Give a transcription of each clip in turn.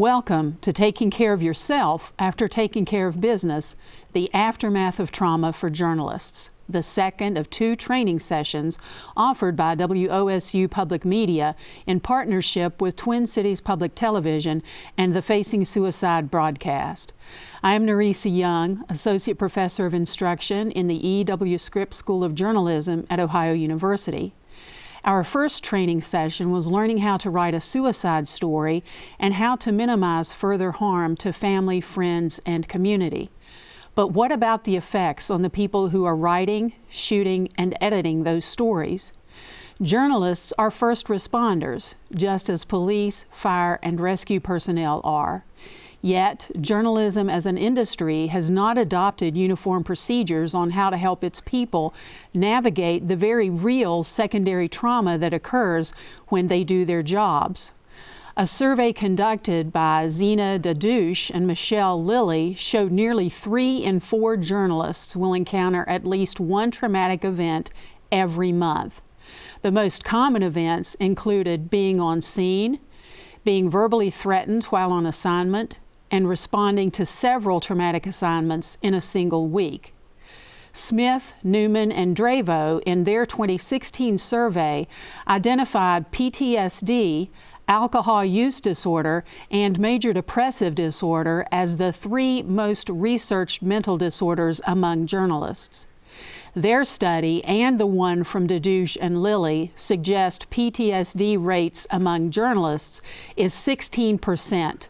Welcome to Taking Care of Yourself After Taking Care of Business, the Aftermath of Trauma for Journalists, the second of two training sessions offered by WOSU Public Media in partnership with Twin Cities Public Television and the Facing Suicide broadcast. I am Nerissa Young, Associate Professor of Instruction in the E.W. Scripps School of Journalism at Ohio University. Our first training session was learning how to write a suicide story and how to minimize further harm to family, friends, and community. But what about the effects on the people who are writing, shooting, and editing those stories? Journalists are first responders, just as police, fire, and rescue personnel are. Yet, journalism as an industry has not adopted uniform procedures on how to help its people navigate the very real secondary trauma that occurs when they do their jobs. A survey conducted by Zena Dadouche and Michelle Lilly showed nearly 3 in 4 journalists will encounter at least one traumatic event every month. The most common events included being on scene, being verbally threatened while on assignment, and responding to several traumatic assignments in a single week. Smith, Newman, and Dravo, in their 2016 survey, identified PTSD, alcohol use disorder, and major depressive disorder as the 3 most researched mental disorders among journalists. Their study and the one from Dadouche and Lilly suggest PTSD rates among journalists is 16%.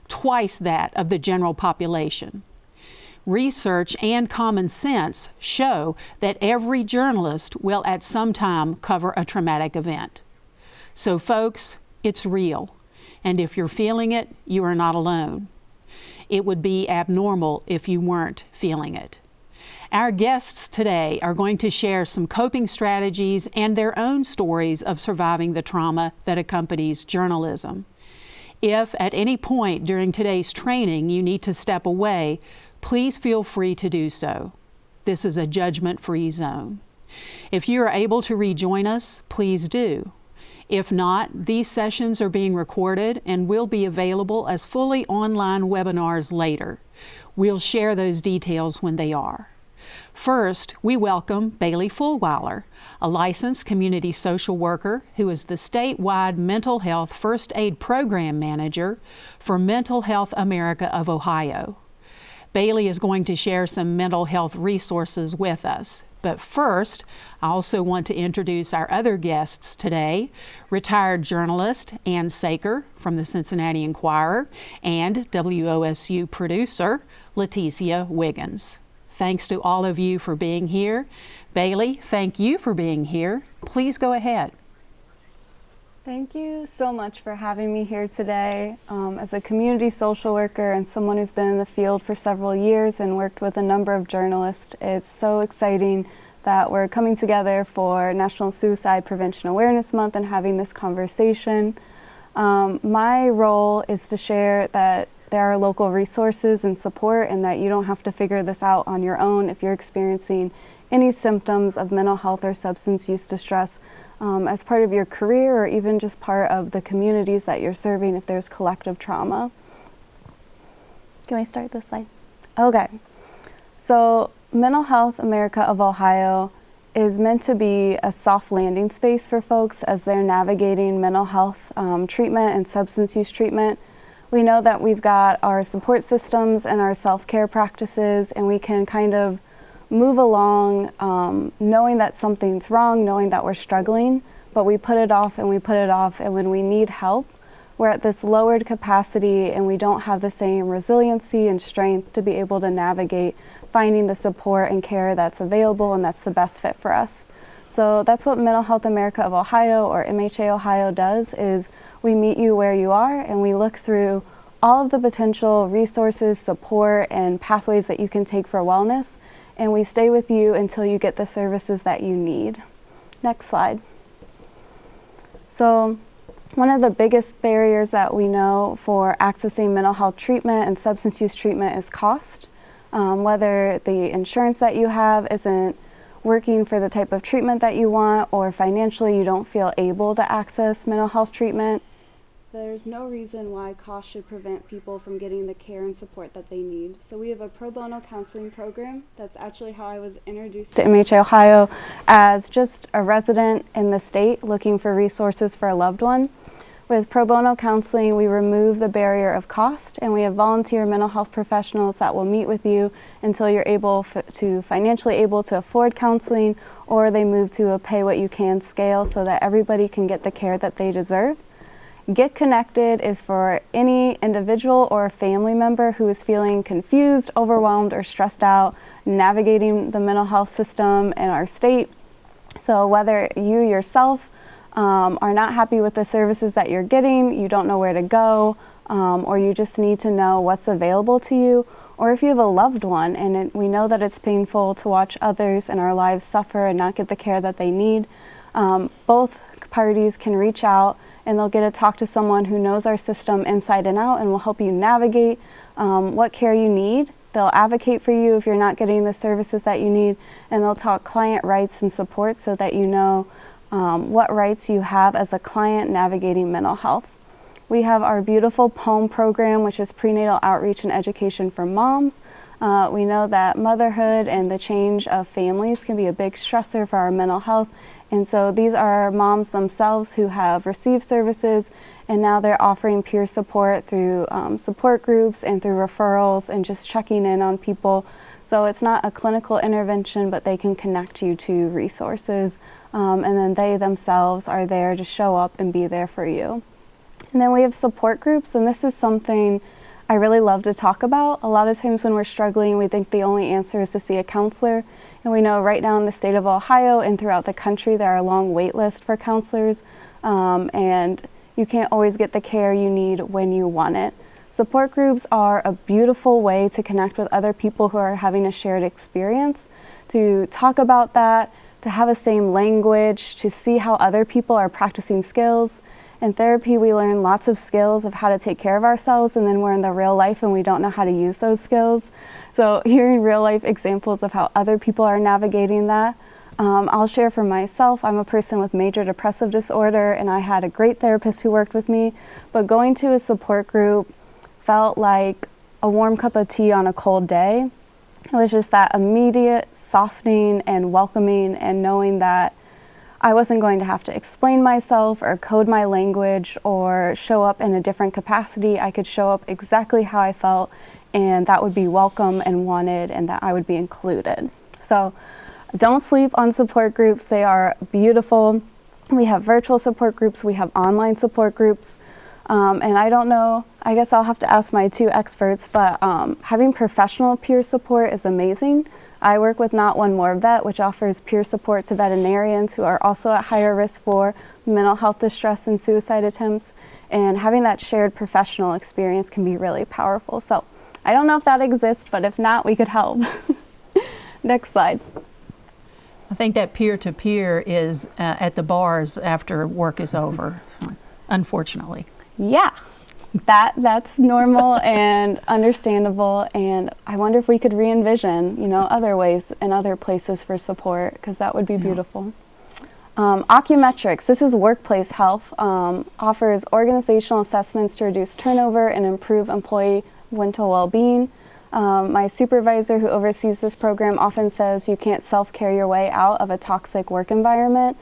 Twice that of the general population. Research and common sense show that every journalist will at some time cover a traumatic event. So folks, it's real, and if you're feeling it, you are not alone. It would be abnormal if you weren't feeling it. Our guests today are going to share some coping strategies and their own stories of surviving the trauma that accompanies journalism. If at any point during today's training you need to step away, please feel free to do so. This is a judgment-free zone. If you are able to rejoin us, please do. If not, these sessions are being recorded and will be available as fully online webinars later. We'll share those details when they are. First, we welcome Bailey Fulweiler, a licensed community social worker who is the statewide Mental Health First Aid Program Manager for Mental Health America of Ohio. Bailey is going to share some mental health resources with us. But first, I also want to introduce our other guests today, retired journalist Ann Saker from the Cincinnati Enquirer and WOSU producer Leticia Wiggins. Thanks to all of you for being here. Bailey, thank you for being here. Please go ahead. Thank you so much for having me here today. As a community social worker and someone who's been in the field for several years and worked with a number of journalists, it's so exciting that we're coming together for National Suicide Prevention Awareness Month and having this conversation. My role is to share that there are local resources and support and that you don't have to figure this out on your own if you're experiencing any symptoms of mental health or substance use distress as part of your career or even just part of the communities that you're serving if there's collective trauma. Can we start this slide? Okay. So Mental Health America of Ohio is meant to be a soft landing space for folks as they're navigating mental health treatment and substance use treatment. We know that we've got our support systems and our self-care practices, and we can kind of move along knowing that something's wrong, knowing that we're struggling, but we put it off and we put it off, and when we need help, we're at this lowered capacity and we don't have the same resiliency and strength to be able to navigate finding the support and care that's available and that's the best fit for us. So that's what Mental Health America of Ohio, or MHA Ohio, does, is we meet you where you are and we look through all of the potential resources, support, and pathways that you can take for wellness, and we stay with you until you get the services that you need. Next slide. So one of the biggest barriers that we know for accessing mental health treatment and substance use treatment is cost. Whether the insurance that you have isn't working for the type of treatment that you want, or financially you don't feel able to access mental health treatment. there's no reason why cost should prevent people from getting the care and support that they need. So we have a pro bono counseling program. That's actually how I was introduced to MHA Ohio as just a resident in the state looking for resources for a loved one. With pro bono counseling, we remove the barrier of cost, and we have volunteer mental health professionals that will meet with you until you're financially able to afford counseling, or they move to a pay what you can scale so that everybody can get the care that they deserve. Get Connected is for any individual or family member who is feeling confused, overwhelmed, or stressed out navigating the mental health system in our state. So whether you yourself are not happy with the services that you're getting, you don't know where to go, or you just need to know what's available to you, or if you have a loved one and we know that it's painful to watch others in our lives suffer and not get the care that they need, both parties can reach out and they'll get to talk to someone who knows our system inside and out and will help you navigate what care you need. They'll advocate for you if you're not getting the services that you need, and they'll talk client rights and support so that you know what rights you have as a client navigating mental health. We have our beautiful POEM program, which is prenatal outreach and education for moms. We know that motherhood and the change of families can be a big stressor for our mental health. And so these are moms themselves who have received services, and now they're offering peer support through support groups and through referrals and just checking in on people. So it's not a clinical intervention, but they can connect you to resources. And then they themselves are there to show up and be there for you. And then we have support groups, and this is something I really love to talk about. A lot of times when we're struggling, we think the only answer is to see a counselor. And we know right now in the state of Ohio and throughout the country, there are long wait lists for counselors. And you can't always get the care you need when you want it. Support groups are a beautiful way to connect with other people who are having a shared experience, to talk about that, to have a same language, to see how other people are practicing skills. In therapy, we learn lots of skills of how to take care of ourselves, and then we're in the real life and we don't know how to use those skills. So hearing real life examples of how other people are navigating that. I'll share for myself, I'm a person with major depressive disorder, and I had a great therapist who worked with me, but going to a support group felt like a warm cup of tea on a cold day. It was just that immediate softening and welcoming, and knowing that I wasn't going to have to explain myself or code my language or show up in a different capacity. I could show up exactly how I felt, and that would be welcome and wanted, and that I would be included. So don't sleep on support groups. They are beautiful. We have virtual support groups. We have online support groups. And I don't know, I guess I'll have to ask my two experts, but having professional peer support is amazing. I work with Not One More Vet, which offers peer support to veterinarians who are also at higher risk for mental health distress and suicide attempts. And having that shared professional experience can be really powerful. So I don't know if that exists, but if not, we could help. Next slide. I think that peer-to-peer is at the bars after work is over, unfortunately. Yeah, that's normal and understandable, and I wonder if we could re-envision, other ways and other places for support, because that would be beautiful. Ocumetrics, this is workplace health, offers organizational assessments to reduce turnover and improve employee mental well-being. My supervisor who oversees this program often says you can't self-care your way out of a toxic work environment.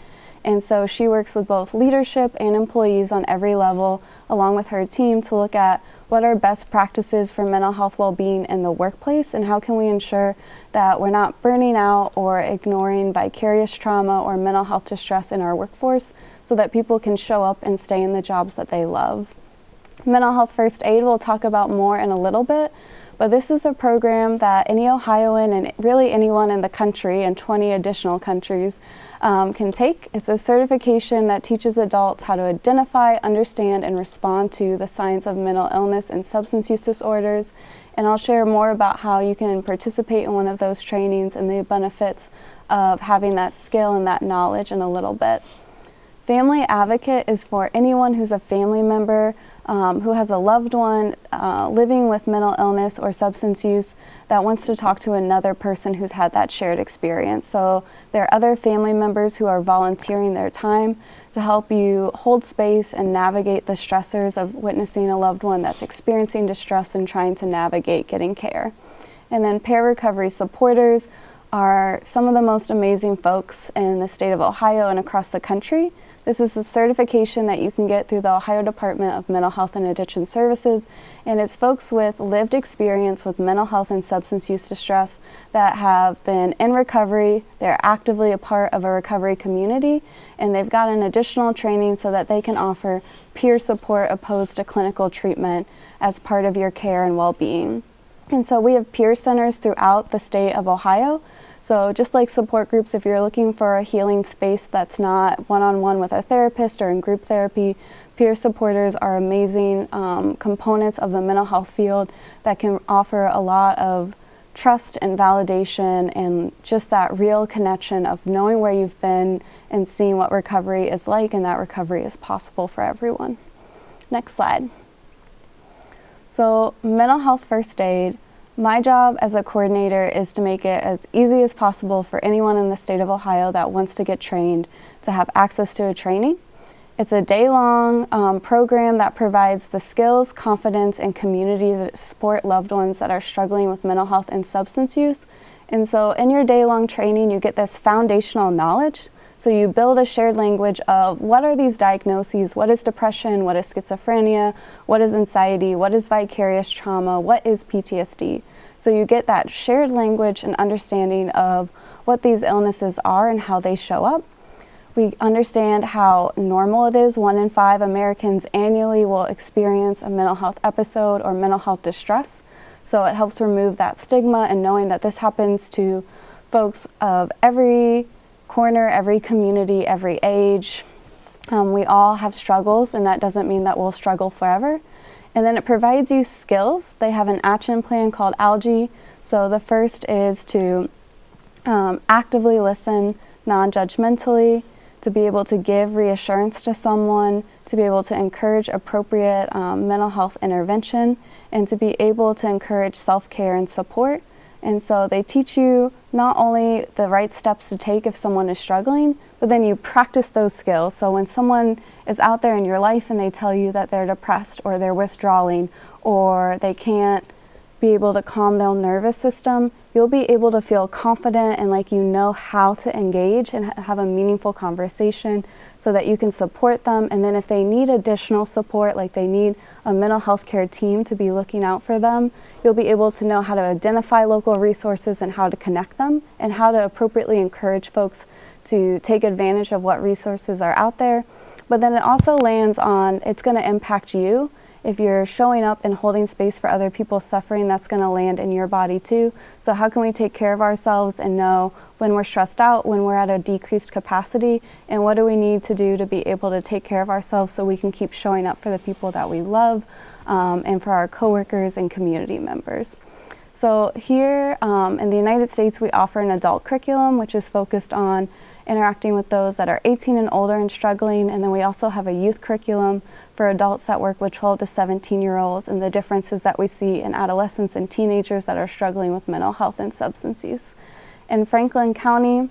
And so she works with both leadership and employees on every level, along with her team, to look at what are best practices for mental health well-being in the workplace, and how can we ensure that we're not burning out or ignoring vicarious trauma or mental health distress in our workforce, so that people can show up and stay in the jobs that they love. Mental health first aid we'll talk about more in a little bit, but this is a program that any Ohioan and really anyone in the country and 20 additional countries can take. It's a certification that teaches adults how to identify, understand, and respond to the signs of mental illness and substance use disorders. And I'll share more about how you can participate in one of those trainings and the benefits of having that skill and that knowledge in a little bit. Family Advocate is for anyone who's a family member who has a loved one living with mental illness or substance use that wants to talk to another person who's had that shared experience. So there are other family members who are volunteering their time to help you hold space and navigate the stressors of witnessing a loved one that's experiencing distress and trying to navigate getting care. And then peer recovery supporters are some of the most amazing folks in the state of Ohio and across the country. This is a certification that you can get through the Ohio Department of Mental Health and Addiction Services, and it's folks with lived experience with mental health and substance use distress that have been in recovery, they're actively a part of a recovery community, and they've gotten additional training so that they can offer peer support opposed to clinical treatment as part of your care and well-being. And so we have peer centers throughout the state of Ohio. So just like support groups, if you're looking for a healing space that's not one-on-one with a therapist or in group therapy, peer supporters are amazing components of the mental health field that can offer a lot of trust and validation and just that real connection of knowing where you've been and seeing what recovery is like, and that recovery is possible for everyone. Next slide. So mental health first aid. My job as a coordinator is to make it as easy as possible for anyone in the state of Ohio that wants to get trained to have access to a training. It's a day-long program that provides the skills, confidence, and communities that support loved ones that are struggling with mental health and substance use. And so in your day-long training, you get this foundational knowledge. So you build a shared language of what are these diagnoses, what is depression, what is schizophrenia, what is anxiety, what is vicarious trauma, what is PTSD. So you get that shared language and understanding of what these illnesses are and how they show up. We understand how normal it is. 1 in 5 Americans annually will experience a mental health episode or mental health distress. So it helps remove that stigma and knowing that this happens to folks of every corner, every community, every age. We all have struggles, and that doesn't mean that we'll struggle forever. And then it provides you skills. They have an action plan called ALGE. So the first is to actively listen non-judgmentally, to be able to give reassurance to someone, to be able to encourage appropriate mental health intervention, and to be able to encourage self-care and support. And so they teach you not only the right steps to take if someone is struggling, but then you practice those skills. So when someone is out there in your life and they tell you that they're depressed or they're withdrawing or they can't be able to calm their nervous system, you'll be able to feel confident and like you know how to engage and have a meaningful conversation so that you can support them. And then if they need additional support, like they need a mental health care team to be looking out for them, you'll be able to know how to identify local resources and how to connect them and how to appropriately encourage folks to take advantage of what resources are out there. But then it also lands on, it's going to impact you. If you're showing up and holding space for other people's suffering, that's going to land in your body too. So how can we take care of ourselves and know when we're stressed out, when we're at a decreased capacity, and what do we need to do to be able to take care of ourselves so we can keep showing up for the people that we love and for our coworkers and community members. So here in the United States, we offer an adult curriculum, which is focused on interacting with those that are 18 and older and struggling. And then we also have a youth curriculum for adults that work with 12 to 17-year-olds and the differences that we see in adolescents and teenagers that are struggling with mental health and substance use. In Franklin County,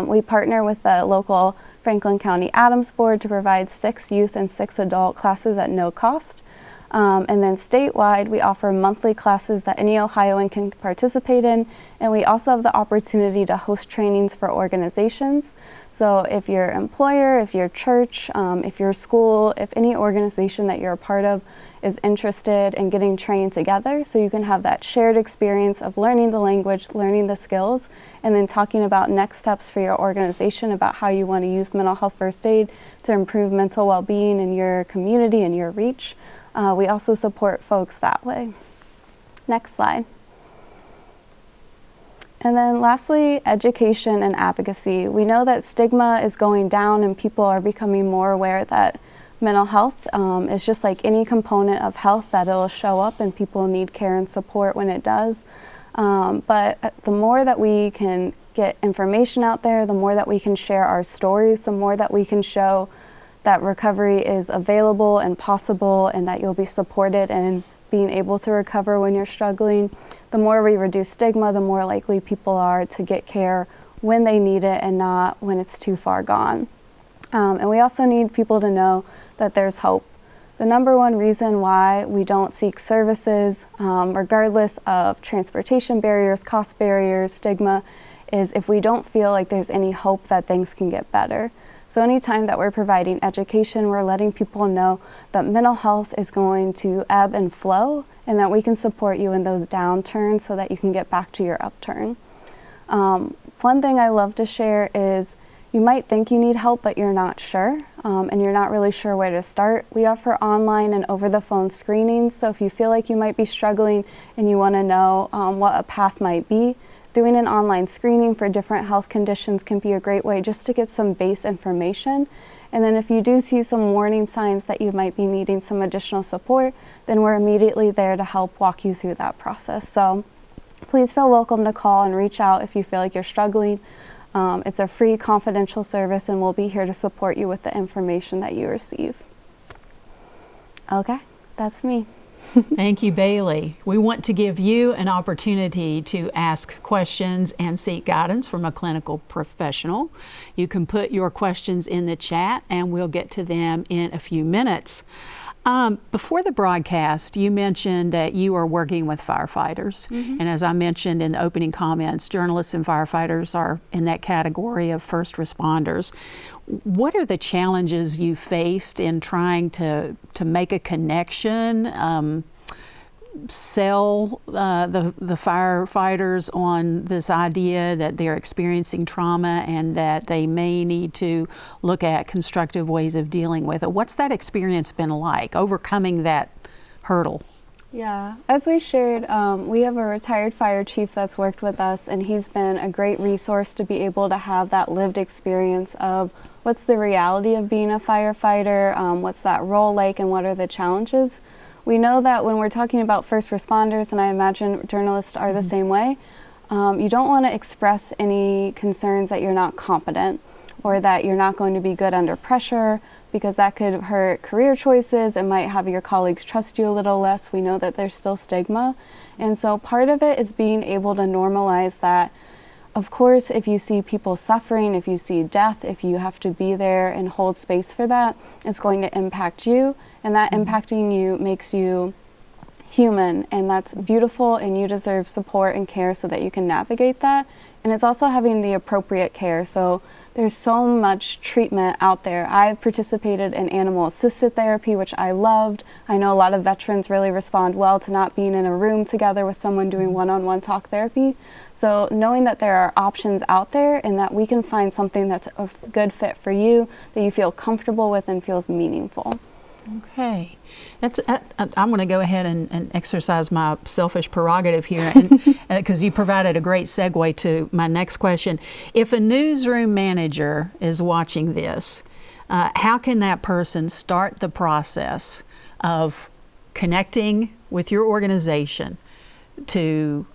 we partner with the local Franklin County Adams Board to provide 6 youth and 6 adult classes at no cost. And then statewide, we offer monthly classes that any Ohioan can participate in, and we also have the opportunity to host trainings for organizations. So if your employer, if your church, if your school, if any organization that you're a part of is interested in getting trained together, so you can have that shared experience of learning the language, learning the skills, and then talking about next steps for your organization about how you want to use mental health first aid to improve mental well-being in your community and your reach. We also support folks that way. Next slide. And then lastly, education and advocacy. We know that stigma is going down and people are becoming more aware that mental health is just like any component of health, that it'll show up and people need care and support when it does. But the more that we can get information out there, the more that we can share our stories, the more that we can show that recovery is available and possible, and that you'll be supported in being able to recover when you're struggling. The more we reduce stigma, the more likely people are to get care when they need it and not when it's too far gone. And we also need people to know that there's hope. The number one reason why we don't seek services, regardless of transportation barriers, cost barriers, stigma, is if we don't feel like there's any hope that things can get better. So anytime that we're providing education, we're letting people know that mental health is going to ebb and flow, and that we can support you in those downturns so that you can get back to your upturn. One thing I love to share is you might think you need help, but you're not sure, and you're not really sure where to start. We offer online and over-the-phone screenings, so if you feel like you might be struggling and you want to know what a path might be, doing an online screening for different health conditions can be a great way just to get some base information. And then if you do see some warning signs that you might be needing some additional support, then we're immediately there to help walk you through that process. So please feel welcome to call and reach out if you feel like you're struggling. It's a free, confidential service, and we'll be here to support you with the information that you receive. Okay, that's me. Thank you, Bailey. We want to give you an opportunity to ask questions and seek guidance from a clinical professional. You can put your questions in the chat and we'll get to them in a few minutes. Before the broadcast, you mentioned that you are working with firefighters. And as I mentioned in the opening comments, journalists and firefighters are in that category of first responders. What are the challenges you faced in trying to make a connection, sell the firefighters on this idea that they're experiencing trauma and that they may need to look at constructive ways of dealing with it? What's that experience been like, overcoming that hurdle? Yeah, as we shared, we have a retired fire chief that's worked with us, and he's been a great resource to be able to have that lived experience of what's the reality of being a firefighter, what's that role like, and what are the challenges. We know that when we're talking about first responders, and I imagine journalists are the same way, you don't want to express any concerns that you're not competent or that you're not going to be good under pressure, because that could hurt career choices and might have your colleagues trust you a little less. We know that there's still stigma. And so part of it is being able to normalize that. Of course, if you see people suffering, if you see death, if you have to be there and hold space for that, it's going to impact you. And that impacting you makes you human, and that's beautiful, and you deserve support and care so that you can navigate that. And it's also having the appropriate care. So there's so much treatment out there. I've participated in animal-assisted therapy, which I loved. I know a lot of veterans really respond well to not being in a room together with someone doing one-on-one talk therapy. So knowing that there are options out there and that we can find something that's a good fit for you, that you feel comfortable with and feels meaningful. Okay. I'm going to go ahead and exercise my selfish prerogative here, because you provided a great segue to my next question. If a newsroom manager is watching this, how can that person start the process of connecting with your organization to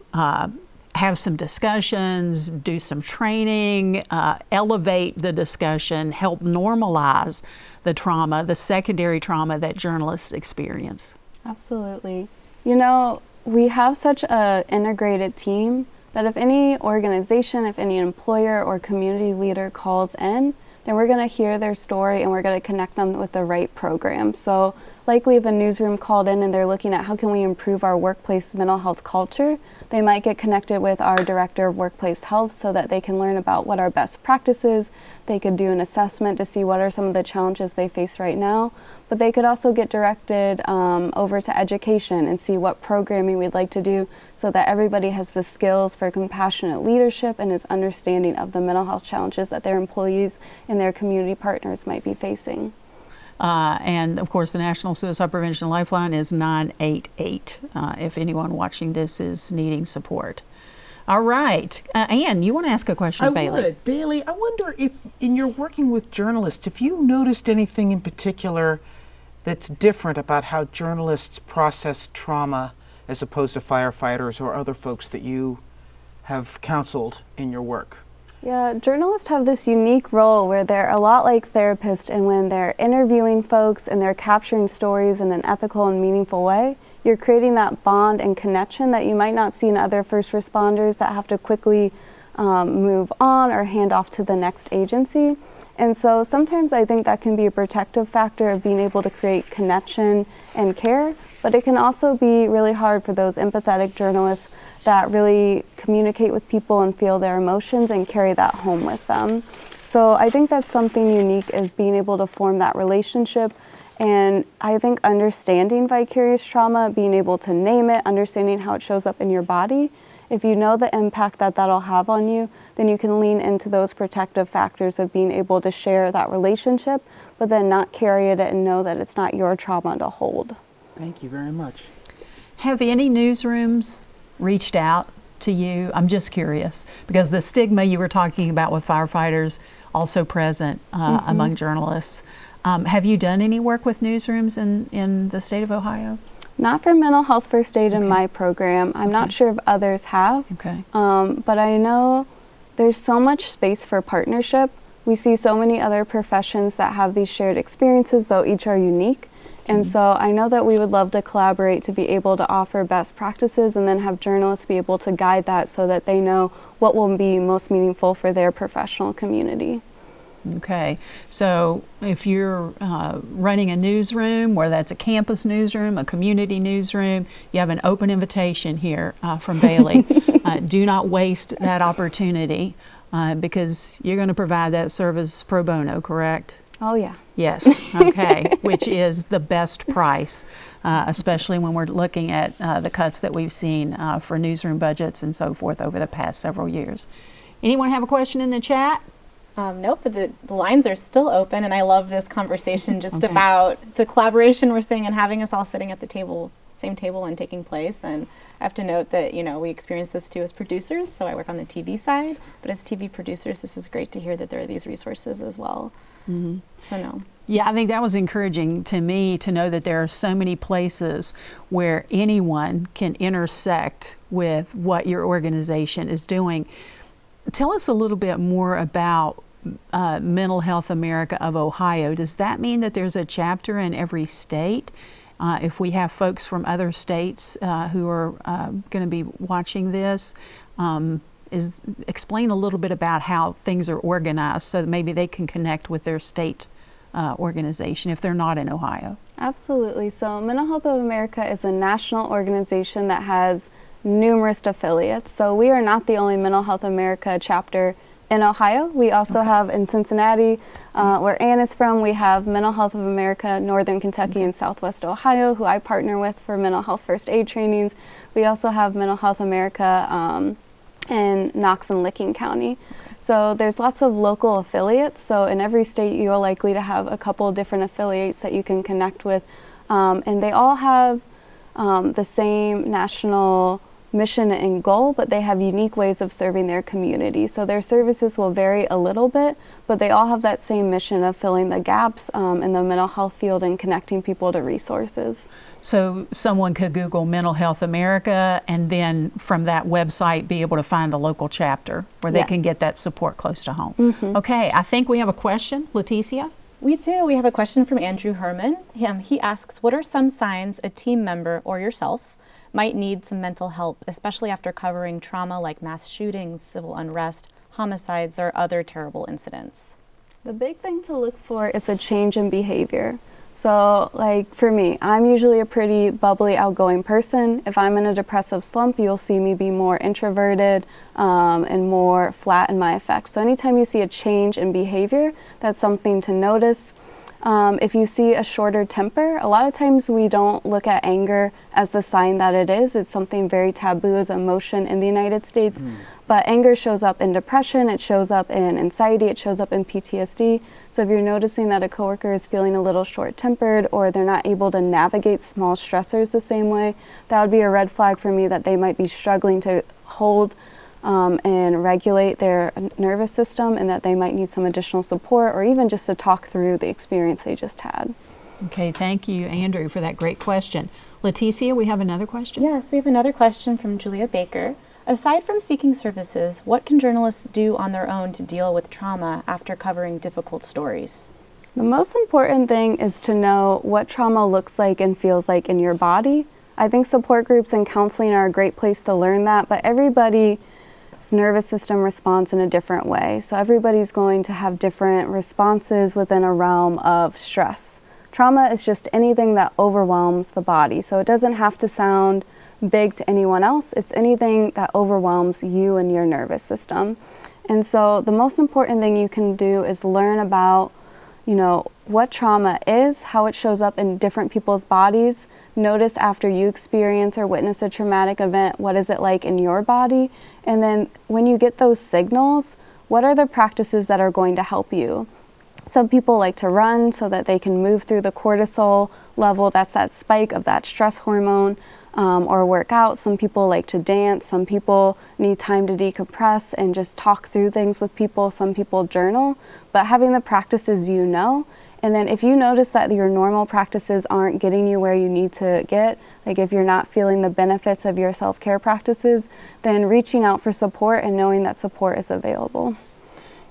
have some discussions, do some training, elevate the discussion, help normalize the trauma, the secondary trauma that journalists experience? Absolutely. You know, we have such an integrated team that if any organization, if any employer or community leader calls in, then we're going to hear their story and we're going to connect them with the right program. So likely if a newsroom called in and they're looking at how can we improve our workplace mental health culture, they might get connected with our director of workplace health so that they can learn about what our best practices. They could do an assessment to see what are some of the challenges they face right now. But they could also get directed over to education and see what programming we'd like to do so that everybody has the skills for compassionate leadership and is understanding of the mental health challenges that their employees and their community partners might be facing. And of course, the National Suicide Prevention Lifeline is 988 if anyone watching this is needing support. All right. Ann, you want to ask a question of Bailey? I would. Bailey, I wonder if in your working with journalists, if you noticed anything in particular that's different about how journalists process trauma as opposed to firefighters or other folks that you have counseled in your work. Yeah, journalists have this unique role where they're a lot like therapists, and when they're interviewing folks and they're capturing stories in an ethical and meaningful way, you're creating that bond and connection that you might not see in other first responders that have to quickly move on or hand off to the next agency. And so sometimes I think that can be a protective factor of being able to create connection and care, but it can also be really hard for those empathetic journalists that really communicate with people and feel their emotions and carry that home with them. So I think that's something unique, is being able to form that relationship. And I think understanding vicarious trauma, being able to name it, understanding how it shows up in your body, if you know the impact that that'll have on you, then you can lean into those protective factors of being able to share that relationship, but then not carry it and know that it's not your trauma to hold. Thank you very much. Have any newsrooms reached out to you? I'm just curious, because the stigma you were talking about with firefighters also present among journalists. Have you done any work with newsrooms in the state of Ohio? Not for mental health first aid in my program. I'm not sure if others have, Okay. but I know there's so much space for partnership. We see so many other professions that have these shared experiences, though each are unique. And so I know that we would love to collaborate to be able to offer best practices and then have journalists be able to guide that so that they know what will be most meaningful for their professional community. Okay, so if you're running a newsroom, whether that's a campus newsroom, a community newsroom, you have an open invitation here from Bailey. Do not waste that opportunity because you're going to provide that service pro bono, correct? Oh yeah. Yes, okay, which is the best price, especially when we're looking at the cuts that we've seen for newsroom budgets and so forth over the past several years. Anyone have a question in the chat? Nope, but the lines are still open, and I love this conversation just Okay. about the collaboration we're seeing and having us all sitting at the table, same table, and taking place. And I have to note that, we experience this too as producers, so I work on the TV side, but as TV producers, this is great to hear that there are these resources as well. So no. Yeah, I think that was encouraging to me to know that there are so many places where anyone can intersect with what your organization is doing. Tell us a little bit more about Mental Health America of Ohio. Does that mean that there's a chapter in every state? If we have folks from other states who are going to be watching this, explain a little bit about how things are organized so that maybe they can connect with their state organization if they're not in Ohio. Absolutely. So Mental Health of America is a national organization that has numerous affiliates. So we are not the only Mental Health America chapter in Ohio. We also have in Cincinnati, where Ann is from, we have Mental Health of America, Northern Kentucky and Southwest Ohio, who I partner with for mental health first aid trainings. We also have Mental Health America in Knox and Licking County. So there's lots of local affiliates. So in every state, you're likely to have a couple of different affiliates that you can connect with. And they all have the same national mission and goal, but they have unique ways of serving their community. So their services will vary a little bit, but they all have that same mission of filling the gaps in the mental health field and connecting people to resources. So someone could Google Mental Health America and then from that website be able to find a local chapter where they can get that support close to home. Okay, I think we have a question. Leticia? We do. We have a question from Andrew Herman. He asks, what are some signs a team member or yourself might need some mental help, especially after covering trauma like mass shootings, civil unrest, homicides, or other terrible incidents? The big thing to look for is a change in behavior. So like for me, I'm usually a pretty bubbly, outgoing person. If I'm in a depressive slump, you'll see me be more introverted and more flat in my effects. So anytime you see a change in behavior, that's something to notice. If you see a shorter temper, a lot of times we don't look at anger as the sign that it is. It's something very taboo as emotion in the United States. But anger shows up in depression, it shows up in anxiety, it shows up in PTSD. So if you're noticing that a coworker is feeling a little short-tempered or they're not able to navigate small stressors the same way, that would be a red flag for me that they might be struggling to hold and regulate their nervous system, and that they might need some additional support or even just to talk through the experience they just had. Okay, thank you, Andrew, for that great question. Leticia, we have another question? Yes, we have another question from Julia Baker. Aside from seeking services, what can journalists do on their own to deal with trauma after covering difficult stories? The most important thing is to know what trauma looks like and feels like in your body. I think support groups and counseling are a great place to learn that, but everybody's nervous system responds in a different way. So everybody's going to have different responses within a realm of stress. Trauma is just anything that overwhelms the body. So it doesn't have to sound big to anyone else. It's anything that overwhelms you and your nervous system. And so the most important thing you can do is learn about, what trauma is, how it shows up in different people's bodies. Notice after you experience or witness a traumatic event, what is it like in your body? And then when you get those signals, what are the practices that are going to help you? Some people like to run so that they can move through the cortisol level. That's that spike of that stress hormone. Or work out. Some people like to dance. Some people need time to decompress and just talk through things with people. Some people journal. But having the practices and then if you notice that your normal practices aren't getting you where you need to get, like if you're not feeling the benefits of your self-care practices, then reaching out for support and knowing that support is available.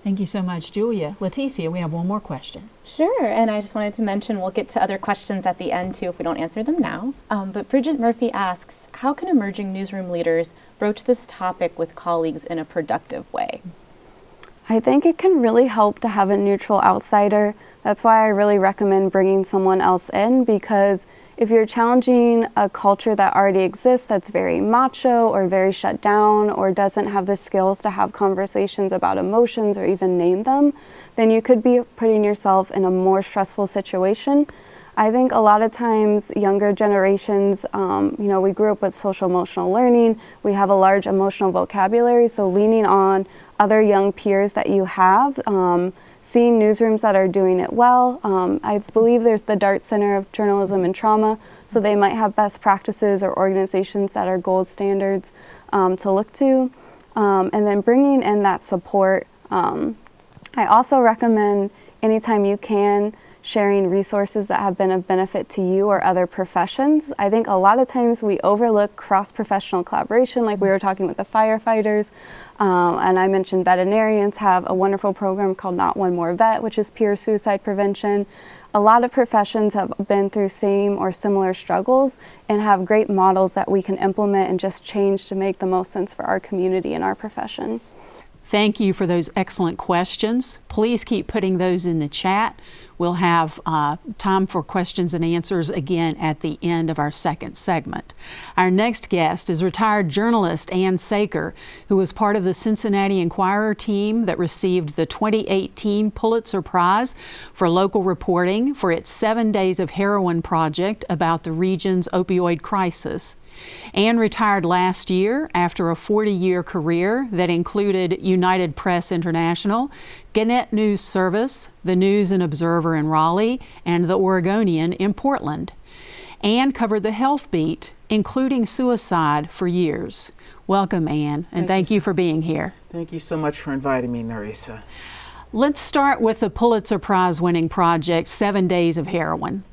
Thank you so much, Julia. Leticia, we have one more question. Sure, and I just wanted to mention we'll get to other questions at the end too if we don't answer them now. But Bridget Murphy asks, how can emerging newsroom leaders broach this topic with colleagues in a productive way? I think it can really help to have a neutral outsider. That's why I really recommend bringing someone else in, because if you're challenging a culture that already exists that's very macho or very shut down or doesn't have the skills to have conversations about emotions or even name them, then you could be putting yourself in a more stressful situation. I think a lot of times younger generations, we grew up with social emotional learning. We have a large emotional vocabulary, so leaning on other young peers that you have, seeing newsrooms that are doing it well. I believe there's the Dart Center of Journalism and Trauma, so they might have best practices or organizations that are gold standards to look to. And then bringing in that support. I also recommend anytime you can, sharing resources that have been of benefit to you or other professions. I think a lot of times we overlook cross-professional collaboration, like we were talking with the firefighters, and I mentioned veterinarians have a wonderful program called Not One More Vet, which is peer suicide prevention. A lot of professions have been through same or similar struggles and have great models that we can implement and just change to make the most sense for our community and our profession. Thank you for those excellent questions. Please keep putting those in the chat. We'll have time for questions and answers again at the end of our second segment. Our next guest is retired journalist Ann Saker, who was part of the Cincinnati Enquirer team that received the 2018 Pulitzer Prize for local reporting for its 7 Days of Heroin project about the region's opioid crisis. Ann retired last year after a 40-year career that included United Press International, Gannett News Service, the News and Observer in Raleigh, and the Oregonian in Portland. Ann covered the health beat, including suicide, for years. Welcome, Ann, and thank you for being here. Thank you so much for inviting me, Nerissa. Let's start with the Pulitzer Prize-winning project, 7 Days of Heroin.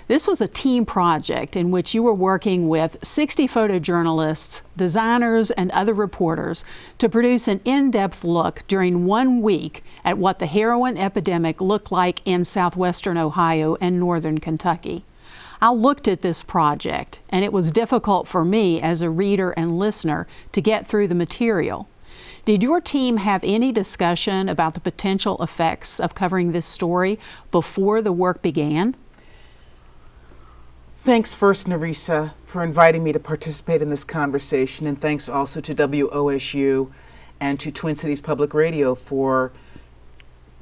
This was a team project in which you were working with 60 photojournalists, designers, and other reporters to produce an in-depth look during 1 week at what the heroin epidemic looked like in southwestern Ohio and northern Kentucky. I looked at this project, and it was difficult for me as a reader and listener to get through the material. Did your team have any discussion about the potential effects of covering this story before the work began? Thanks first, Nerissa, for inviting me to participate in this conversation, and thanks also to WOSU and to Twin Cities Public Radio for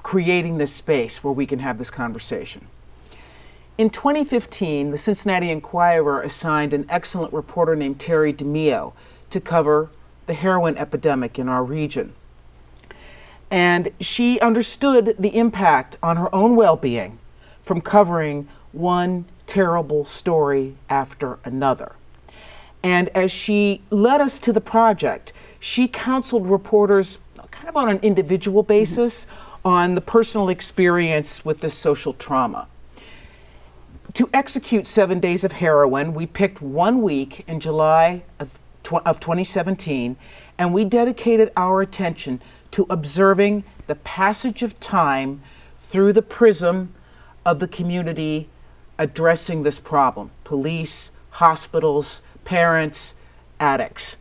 creating this space where we can have this conversation. In 2015, the Cincinnati Enquirer assigned an excellent reporter named Terry DeMio to cover the heroin epidemic in our region. And she understood the impact on her own well-being from covering one terrible story after another. And as she led us to the project, she counseled reporters kind of on an individual basis on the personal experience with this social trauma. To execute 7 Days of Heroin, we picked 1 week in July of 2017 and we dedicated our attention to observing the passage of time through the prism of the community addressing this problem: police, hospitals, parents, addicts.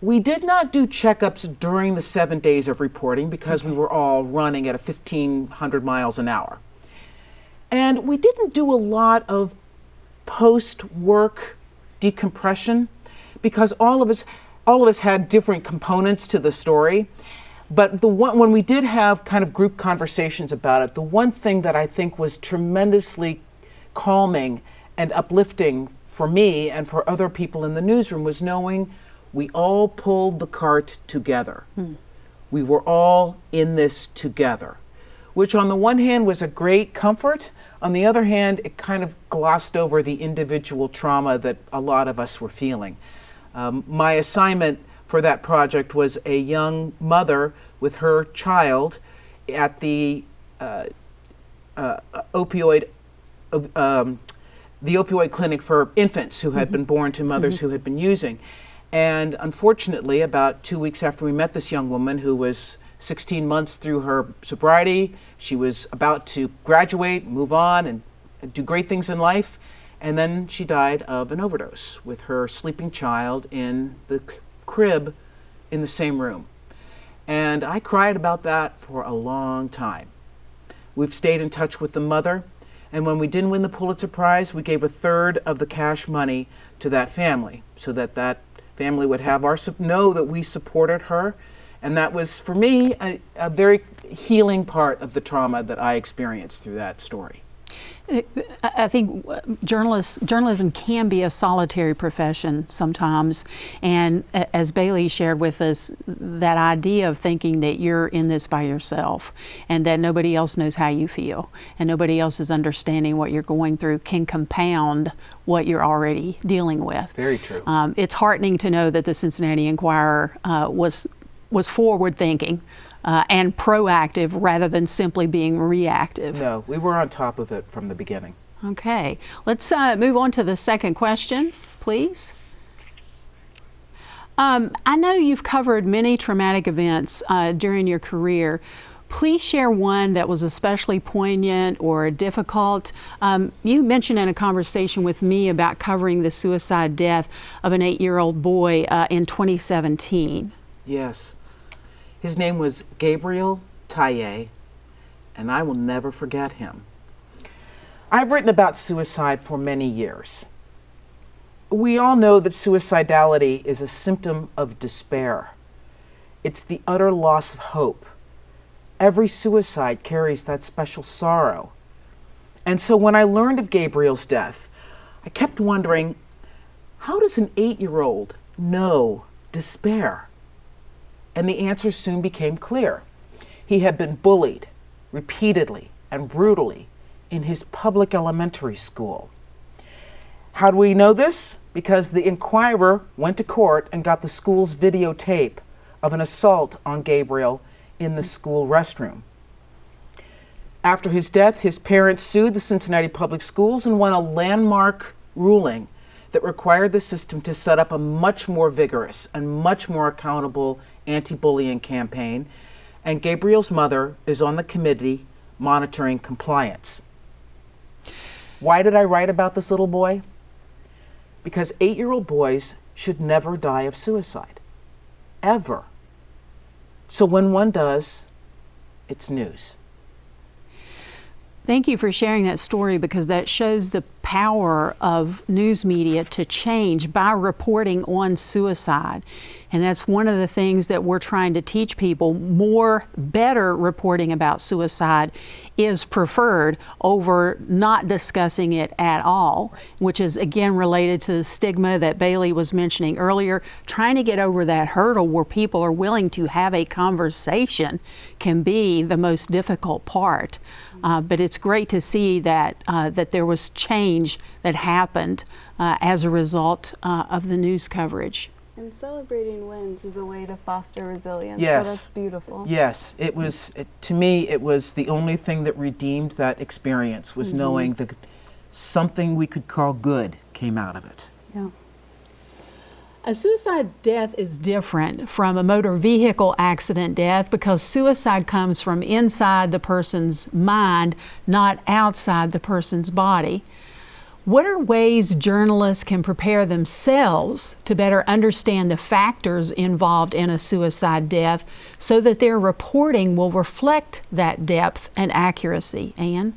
We did not do checkups during the 7 days of reporting because we were all running at 1,500 miles an hour. And we didn't do a lot of post-work decompression because all of us had different components to the story. But when we did have kind of group conversations about it, the one thing that I think was tremendously calming and uplifting for me and for other people in the newsroom was knowing we all pulled the cart together. We were all in this together, which on the one hand was a great comfort. On the other hand, it kind of glossed over the individual trauma that a lot of us were feeling. My assignment for that project was a young mother with her child at the opioid clinic for infants who had been born to mothers who had been using. And unfortunately, about 2 weeks after we met this young woman who was 16 months through her sobriety, she was about to graduate, move on, and do great things in life, and then she died of an overdose with her sleeping child in the crib in the same room. And I cried about that for a long time. We've stayed in touch with the mother, and when we didn't win the Pulitzer Prize, we gave a third of the cash money to that family so that that family would have know that we supported her. And that was, for me, a very healing part of the trauma that I experienced through that story. I think journalism can be a solitary profession sometimes, and as Bailey shared with us, that idea of thinking that you're in this by yourself and that nobody else knows how you feel and nobody else is understanding what you're going through can compound what you're already dealing with. Very true. It's heartening to know that the Cincinnati Enquirer was forward thinking and proactive rather than simply being reactive. No, we were on top of it from the beginning. Okay, let's move on to the second question, please. I know you've covered many traumatic events during your career. Please share one that was especially poignant or difficult. You mentioned in a conversation with me about covering the suicide death of an 8-year-old boy in 2017. Yes. His name was Gabriel Taye, and I will never forget him. I've written about suicide for many years. We all know that suicidality is a symptom of despair. It's the utter loss of hope. Every suicide carries that special sorrow. And so when I learned of Gabriel's death, I kept wondering, how does an 8-year-old know despair? And the answer soon became clear. He had been bullied repeatedly and brutally in his public elementary school. How do we know this? Because the Enquirer went to court and got the school's videotape of an assault on Gabriel in the school restroom. After his death, his parents sued the Cincinnati Public Schools and won a landmark ruling that required the system to set up a much more vigorous and much more accountable anti-bullying campaign, and Gabriel's mother is on the committee monitoring compliance. Why did I write about this little boy? Because 8-year-old boys should never die of suicide, ever. So when one does, it's news. Thank you for sharing that story, because that shows the power of news media to change by reporting on suicide. And that's one of the things that we're trying to teach people. Better reporting about suicide is preferred over not discussing it at all, which is again related to the stigma that Bailey was mentioning earlier. Trying to get over that hurdle where people are willing to have a conversation can be the most difficult part. But it's great to see that there was change that happened as a result of the news coverage. And celebrating wins is a way to foster resilience. Yes. So that's beautiful. Yes, to me, it was the only thing that redeemed that experience was knowing that something we could call good came out of it. Yeah. A suicide death is different from a motor vehicle accident death because suicide comes from inside the person's mind, not outside the person's body. What are ways journalists can prepare themselves to better understand the factors involved in a suicide death so that their reporting will reflect that depth and accuracy? Anne?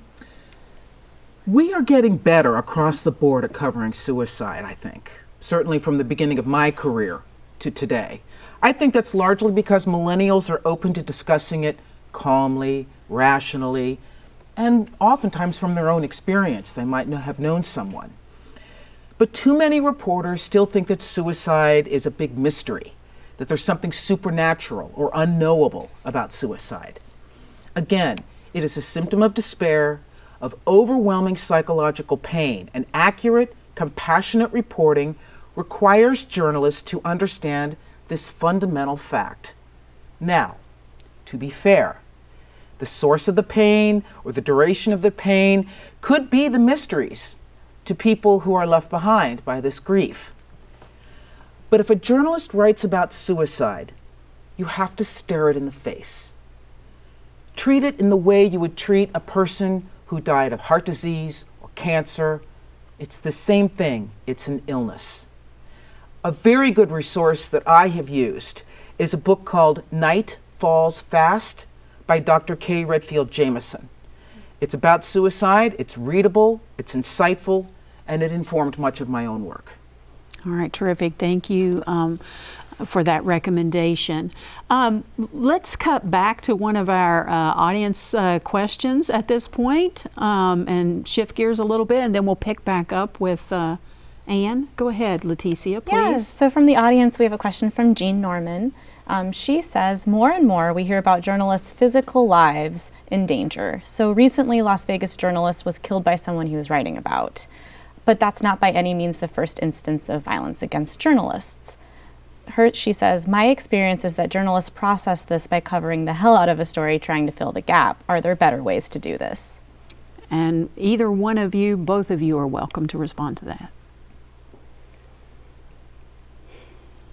We are getting better across the board at covering suicide, I think. Certainly from the beginning of my career to today. I think that's largely because millennials are open to discussing it calmly, rationally, and oftentimes from their own experience. They might have known someone. But too many reporters still think that suicide is a big mystery, that there's something supernatural or unknowable about suicide. Again, it is a symptom of despair, of overwhelming psychological pain, and accurate, compassionate reporting requires journalists to understand this fundamental fact. Now, to be fair, the source of the pain or the duration of the pain could be the mysteries to people who are left behind by this grief. But if a journalist writes about suicide, you have to stare it in the face. Treat it in the way you would treat a person who died of heart disease or cancer. It's the same thing. It's an illness. A very good resource that I have used is a book called Night Falls Fast by Dr. Kay Redfield Jamison. It's about suicide, it's readable, it's insightful, and it informed much of my own work. All right, terrific. Thank you for that recommendation. Let's cut back to one of our audience questions at this point and shift gears a little bit, and then we'll pick back up with Anne. Go ahead, Leticia, please. Yes. So from the audience, we have a question from Jean Norman. She says, more and more we hear about journalists' physical lives in danger. So recently, Las Vegas journalist was killed by someone he was writing about. But that's not by any means the first instance of violence against journalists. She says, my experience is that journalists process this by covering the hell out of a story, trying to fill the gap. Are there better ways to do this? And either one of you, both of you are welcome to respond to that.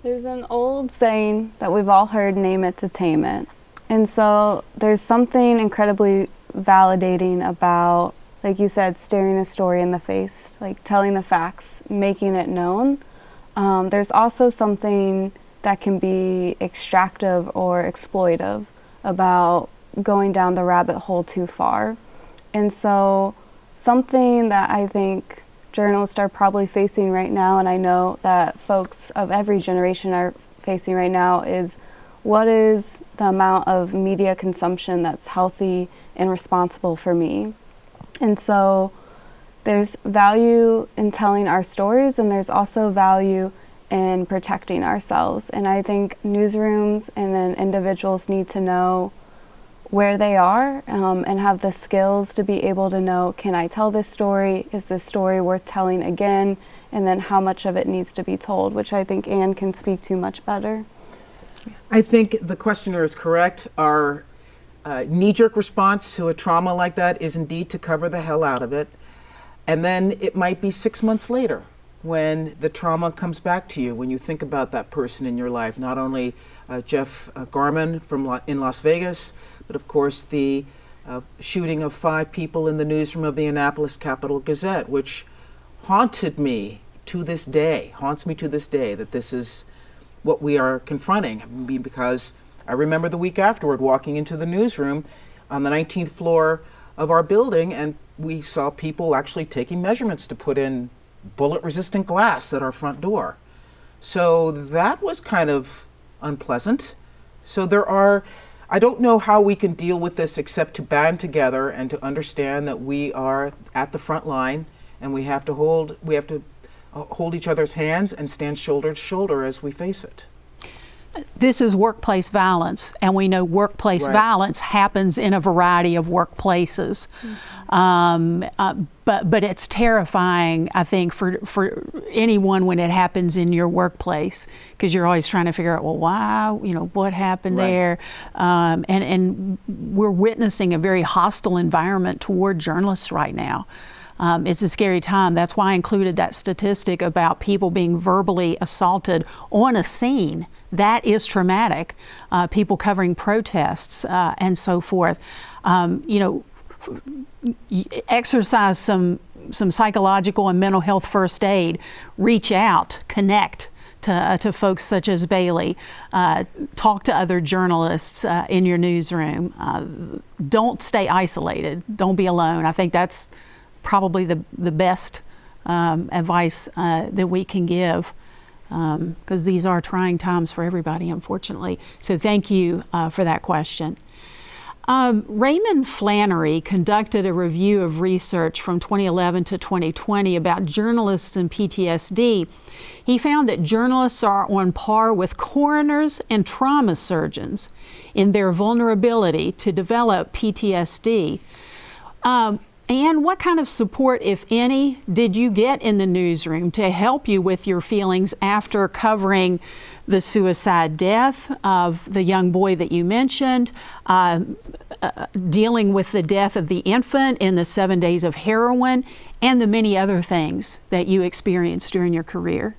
There's an old saying that we've all heard, name it to tame it. And so there's something incredibly validating about, like you said, staring a story in the face, like telling the facts, making it known. There's also something that can be extractive or exploitive about going down the rabbit hole too far. And so something that I think journalists are probably facing right now, and I know that folks of every generation are facing right now, is what is the amount of media consumption that's healthy and responsible for me? And so there's value in telling our stories, and there's also value in protecting ourselves. And I think newsrooms and then individuals need to know where they are and have the skills to be able to know, can I tell this story? Is this story worth telling again? And then how much of it needs to be told, which I think Anne can speak to much better. I think the questioner is correct. Our knee-jerk response to a trauma like that is indeed to cover the hell out of it. And then it might be 6 months later when the trauma comes back to you, when you think about that person in your life, not only Jeff Garman in Las Vegas, but of course the shooting of 5 people in the newsroom of the Annapolis Capital-Gazette, which haunts me to this day, that this is what we are confronting. Because I remember the week afterward walking into the newsroom on the 19th floor of our building, and we saw people actually taking measurements to put in bullet-resistant glass at our front door. So that was kind of unpleasant. So I don't know how we can deal with this except to band together and to understand that we are at the front line, and we have to hold each other's hands and stand shoulder to shoulder as we face it. This is workplace violence, and we know workplace violence happens in a variety of workplaces. But it's terrifying, I think, for anyone when it happens in your workplace, because you're always trying to figure out, well, why, what happened there? And we're witnessing a very hostile environment toward journalists right now. It's a scary time. That's why I included that statistic about people being verbally assaulted on a scene. That is traumatic. People covering protests and so forth. Exercise some psychological and mental health first aid. Reach out, connect to folks such as Bailey. Talk to other journalists in your newsroom. Don't stay isolated. Don't be alone. I think that's probably the best advice that we can give, because these are trying times for everybody, unfortunately. So thank you for that question. Raymond Flannery conducted a review of research from 2011 to 2020 about journalists and PTSD. He found that journalists are on par with coroners and trauma surgeons in their vulnerability to develop PTSD. And what kind of support, if any, did you get in the newsroom to help you with your feelings after covering the suicide death of the young boy that you mentioned, dealing with the death of the infant in the 7 days of heroin, and the many other things that you experienced during your career?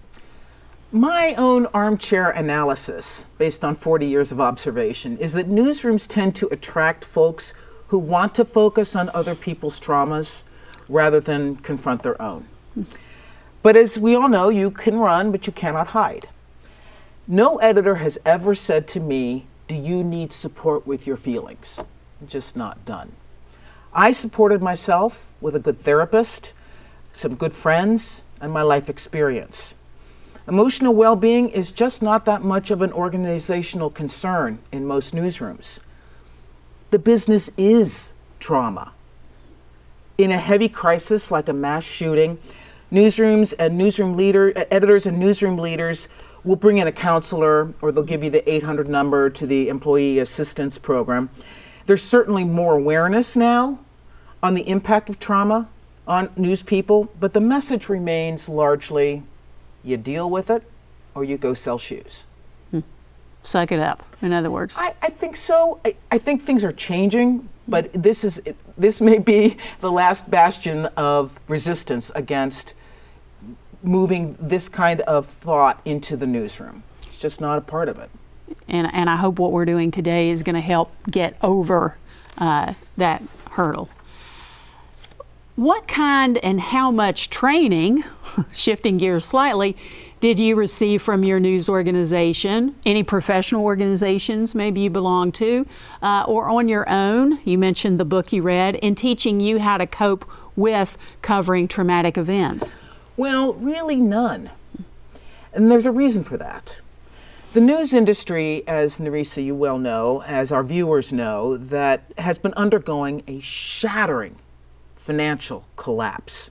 My own armchair analysis, based on 40 years of observation, is that newsrooms tend to attract folks who want to focus on other people's traumas rather than confront their own. But as we all know, you can run, but you cannot hide. No editor has ever said to me, "Do you need support with your feelings?" Just not done. I supported myself with a good therapist, some good friends, and my life experience. Emotional well-being is just not that much of an organizational concern in most newsrooms. The business is trauma. In a heavy crisis like a mass shooting, newsrooms and editors and newsroom leaders will bring in a counselor, or they'll give you the 800 number to the employee assistance program. There's certainly more awareness now on the impact of trauma on news people, but the message remains largely, you deal with it or you go sell shoes. Suck it up, in other words. I think so. I think things are changing, but this may be the last bastion of resistance against moving this kind of thought into the newsroom. It's just not a part of it. And I hope what we're doing today is going to help get over that hurdle. What kind and how much training, shifting gears slightly, did you receive from your news organization, any professional organizations maybe you belong to, or on your own? You mentioned the book you read, in teaching you how to cope with covering traumatic events. Well, really none. And there's a reason for that. The news industry, as Nerissa, you well know, as our viewers know, that has been undergoing a shattering financial collapse.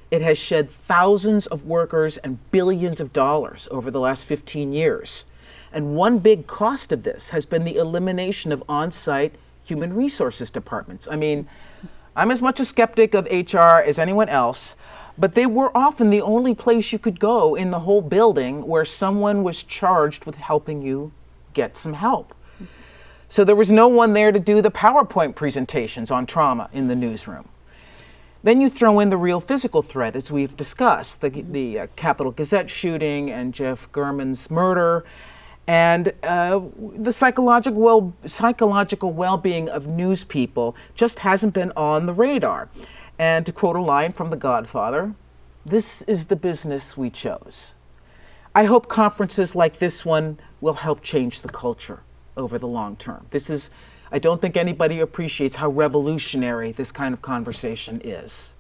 It has shed thousands of workers and billions of dollars over the last 15 years. And one big cost of this has been the elimination of on-site human resources departments. I mean, I'm as much a skeptic of HR as anyone else, but they were often the only place you could go in the whole building where someone was charged with helping you get some help. So there was no one there to do the PowerPoint presentations on trauma in the newsroom. Then you throw in the real physical threat, as we've discussed, the Capitol Gazette shooting and Jeff German's murder, and the psychological well-being of news people just hasn't been on the radar. And to quote a line from The Godfather, "This is the business we chose." I hope conferences like this one will help change the culture over the long term. I don't think anybody appreciates how revolutionary this kind of conversation is.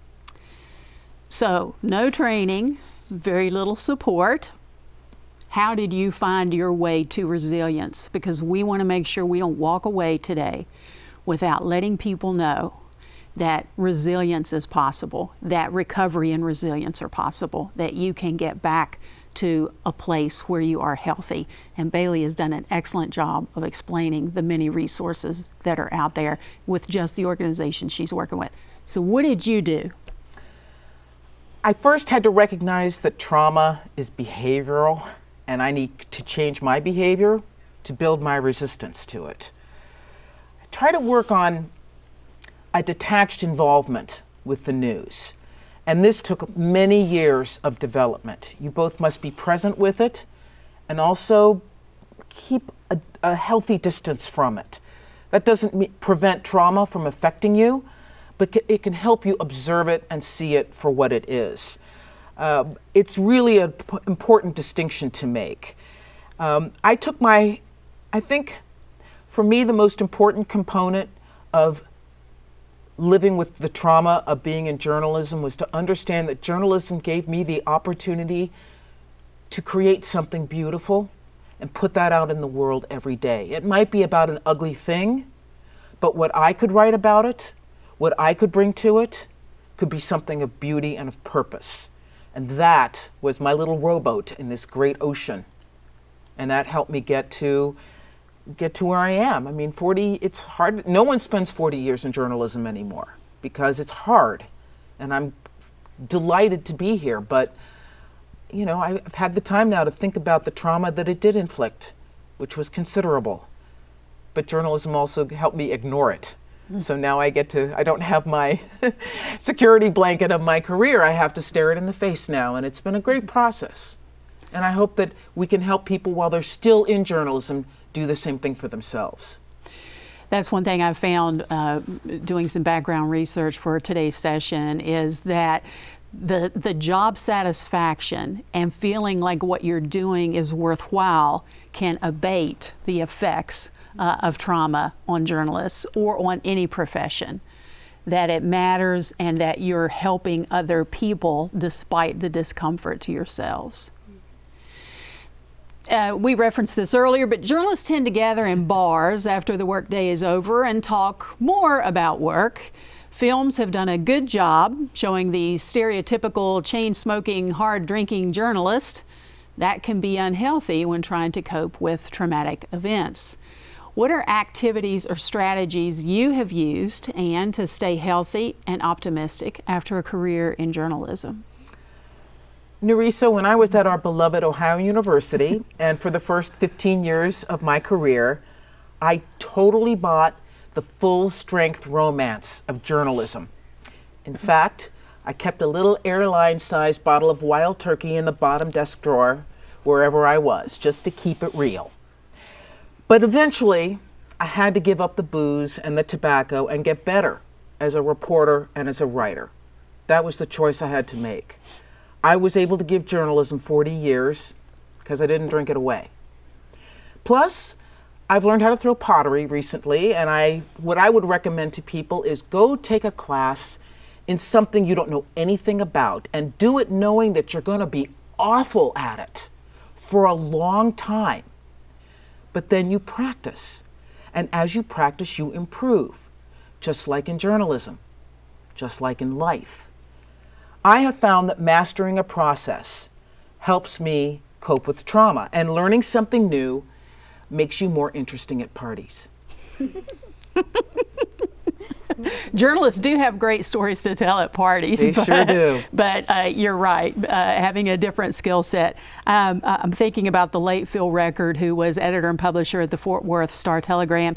So, no training, very little support. How did you find your way to resilience? Because we want to make sure we don't walk away today without letting people know that resilience is possible, that recovery and resilience are possible, that you can get back to a place where you are healthy. And Bailey has done an excellent job of explaining the many resources that are out there with just the organization she's working with. So what did you do? I first had to recognize that trauma is behavioral, and I need to change my behavior to build my resistance to it. I try to work on a detached involvement with the news. And this took many years of development. You both must be present with it and also keep a healthy distance from it. That doesn't prevent trauma from affecting you, but it can help you observe it and see it for what it is. It's really an important distinction to make. I think for me, the most important component of living with the trauma of being in journalism was to understand that journalism gave me the opportunity to create something beautiful and put that out in the world every day. It might be about an ugly thing, but what I could write about it, what I could bring to it, could be something of beauty and of purpose. And that was my little rowboat in this great ocean. And that helped me get to where I am. I mean, it's hard. No one spends 40 years in journalism anymore because it's hard. And I'm delighted to be here. But, you know, I've had the time now to think about the trauma that it did inflict, which was considerable. But journalism also helped me ignore it. So now I don't have my security blanket of my career. I have to stare it in the face now. And it's been a great process. And I hope that we can help people while they're still in journalism do the same thing for themselves. That's one thing I've found doing some background research for today's session is that the job satisfaction and feeling like what you're doing is worthwhile can abate the effects of trauma on journalists or on any profession. That it matters and that you're helping other people despite the discomfort to yourselves. We referenced this earlier, but journalists tend to gather in bars after the workday is over and talk more about work. Films have done a good job showing the stereotypical chain-smoking, hard-drinking journalist. That can be unhealthy when trying to cope with traumatic events. What are activities or strategies you have used and to stay healthy and optimistic after a career in journalism? Nerissa, when I was at our beloved Ohio University, and for the first 15 years of my career, I totally bought the full-strength romance of journalism. In fact, I kept a little airline-sized bottle of Wild Turkey in the bottom desk drawer wherever I was, just to keep it real. But eventually, I had to give up the booze and the tobacco and get better as a reporter and as a writer. That was the choice I had to make. I was able to give journalism 40 years because I didn't drink it away. Plus, I've learned how to throw pottery recently, and what I would recommend to people is go take a class in something you don't know anything about and do it knowing that you're going to be awful at it for a long time. But then you practice, and as you practice, you improve, just like in journalism, just like in life. I have found that mastering a process helps me cope with trauma, and learning something new makes you more interesting at parties. Journalists do have great stories to tell at parties. They sure do. But you're right, having a different skill set. I'm thinking about the late Phil Record, who was editor and publisher at the Fort Worth Star-Telegram.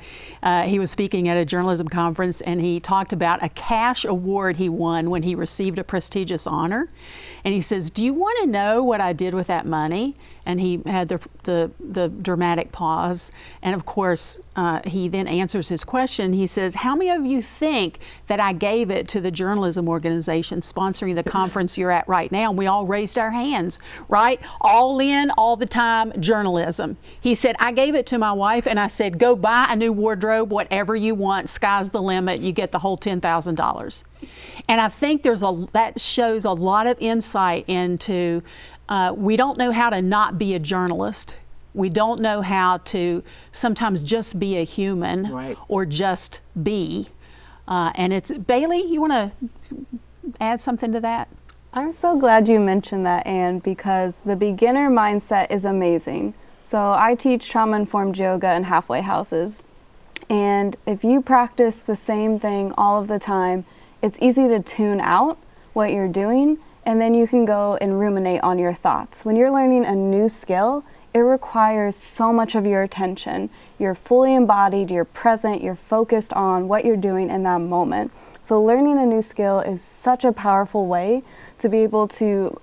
He was speaking at a journalism conference, and he talked about a cash award he won when he received a prestigious honor. And he says, "Do you want to know what I did with that money?" And he had the dramatic pause. And of course, he then answers his question. He says, "How many of you think that I gave it to the journalism organization sponsoring the conference you're at right now?" And we all raised our hands, right? All in, all the time, journalism. He said, "I gave it to my wife and I said, go buy a new wardrobe, whatever you want, sky's the limit, you get the whole $10,000. And I think that shows a lot of insight into we don't know how to not be a journalist. We don't know how to sometimes just be a human, right, or just be. And it's, Bailey, you want to add something to that? I'm so glad you mentioned that, Anne, because the beginner mindset is amazing. So I teach trauma-informed yoga in halfway houses. And if you practice the same thing all of the time, it's easy to tune out what you're doing, and then you can go and ruminate on your thoughts. When you're learning a new skill, it requires so much of your attention. You're fully embodied, you're present, you're focused on what you're doing in that moment. So learning a new skill is such a powerful way to be able to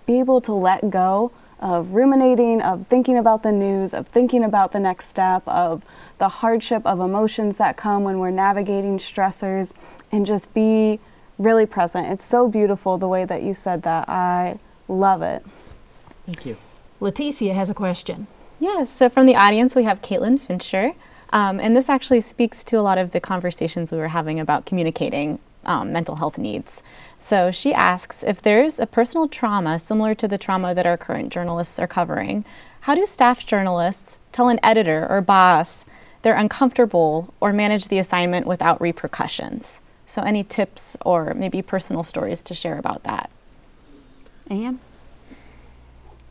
let go of ruminating, of thinking about the news, of thinking about the next step, of the hardship of emotions that come when we're navigating stressors, and just be really present. It's so beautiful the way that you said that. I love it. Thank you. Leticia has a question. Yes, so from the audience, we have Caitlin Fincher. And this actually speaks to a lot of the conversations we were having about communicating mental health needs. So she asks, if there's a personal trauma similar to the trauma that our current journalists are covering, how do staff journalists tell an editor or boss they're uncomfortable or manage the assignment without repercussions? So any tips or maybe personal stories to share about that? Anne?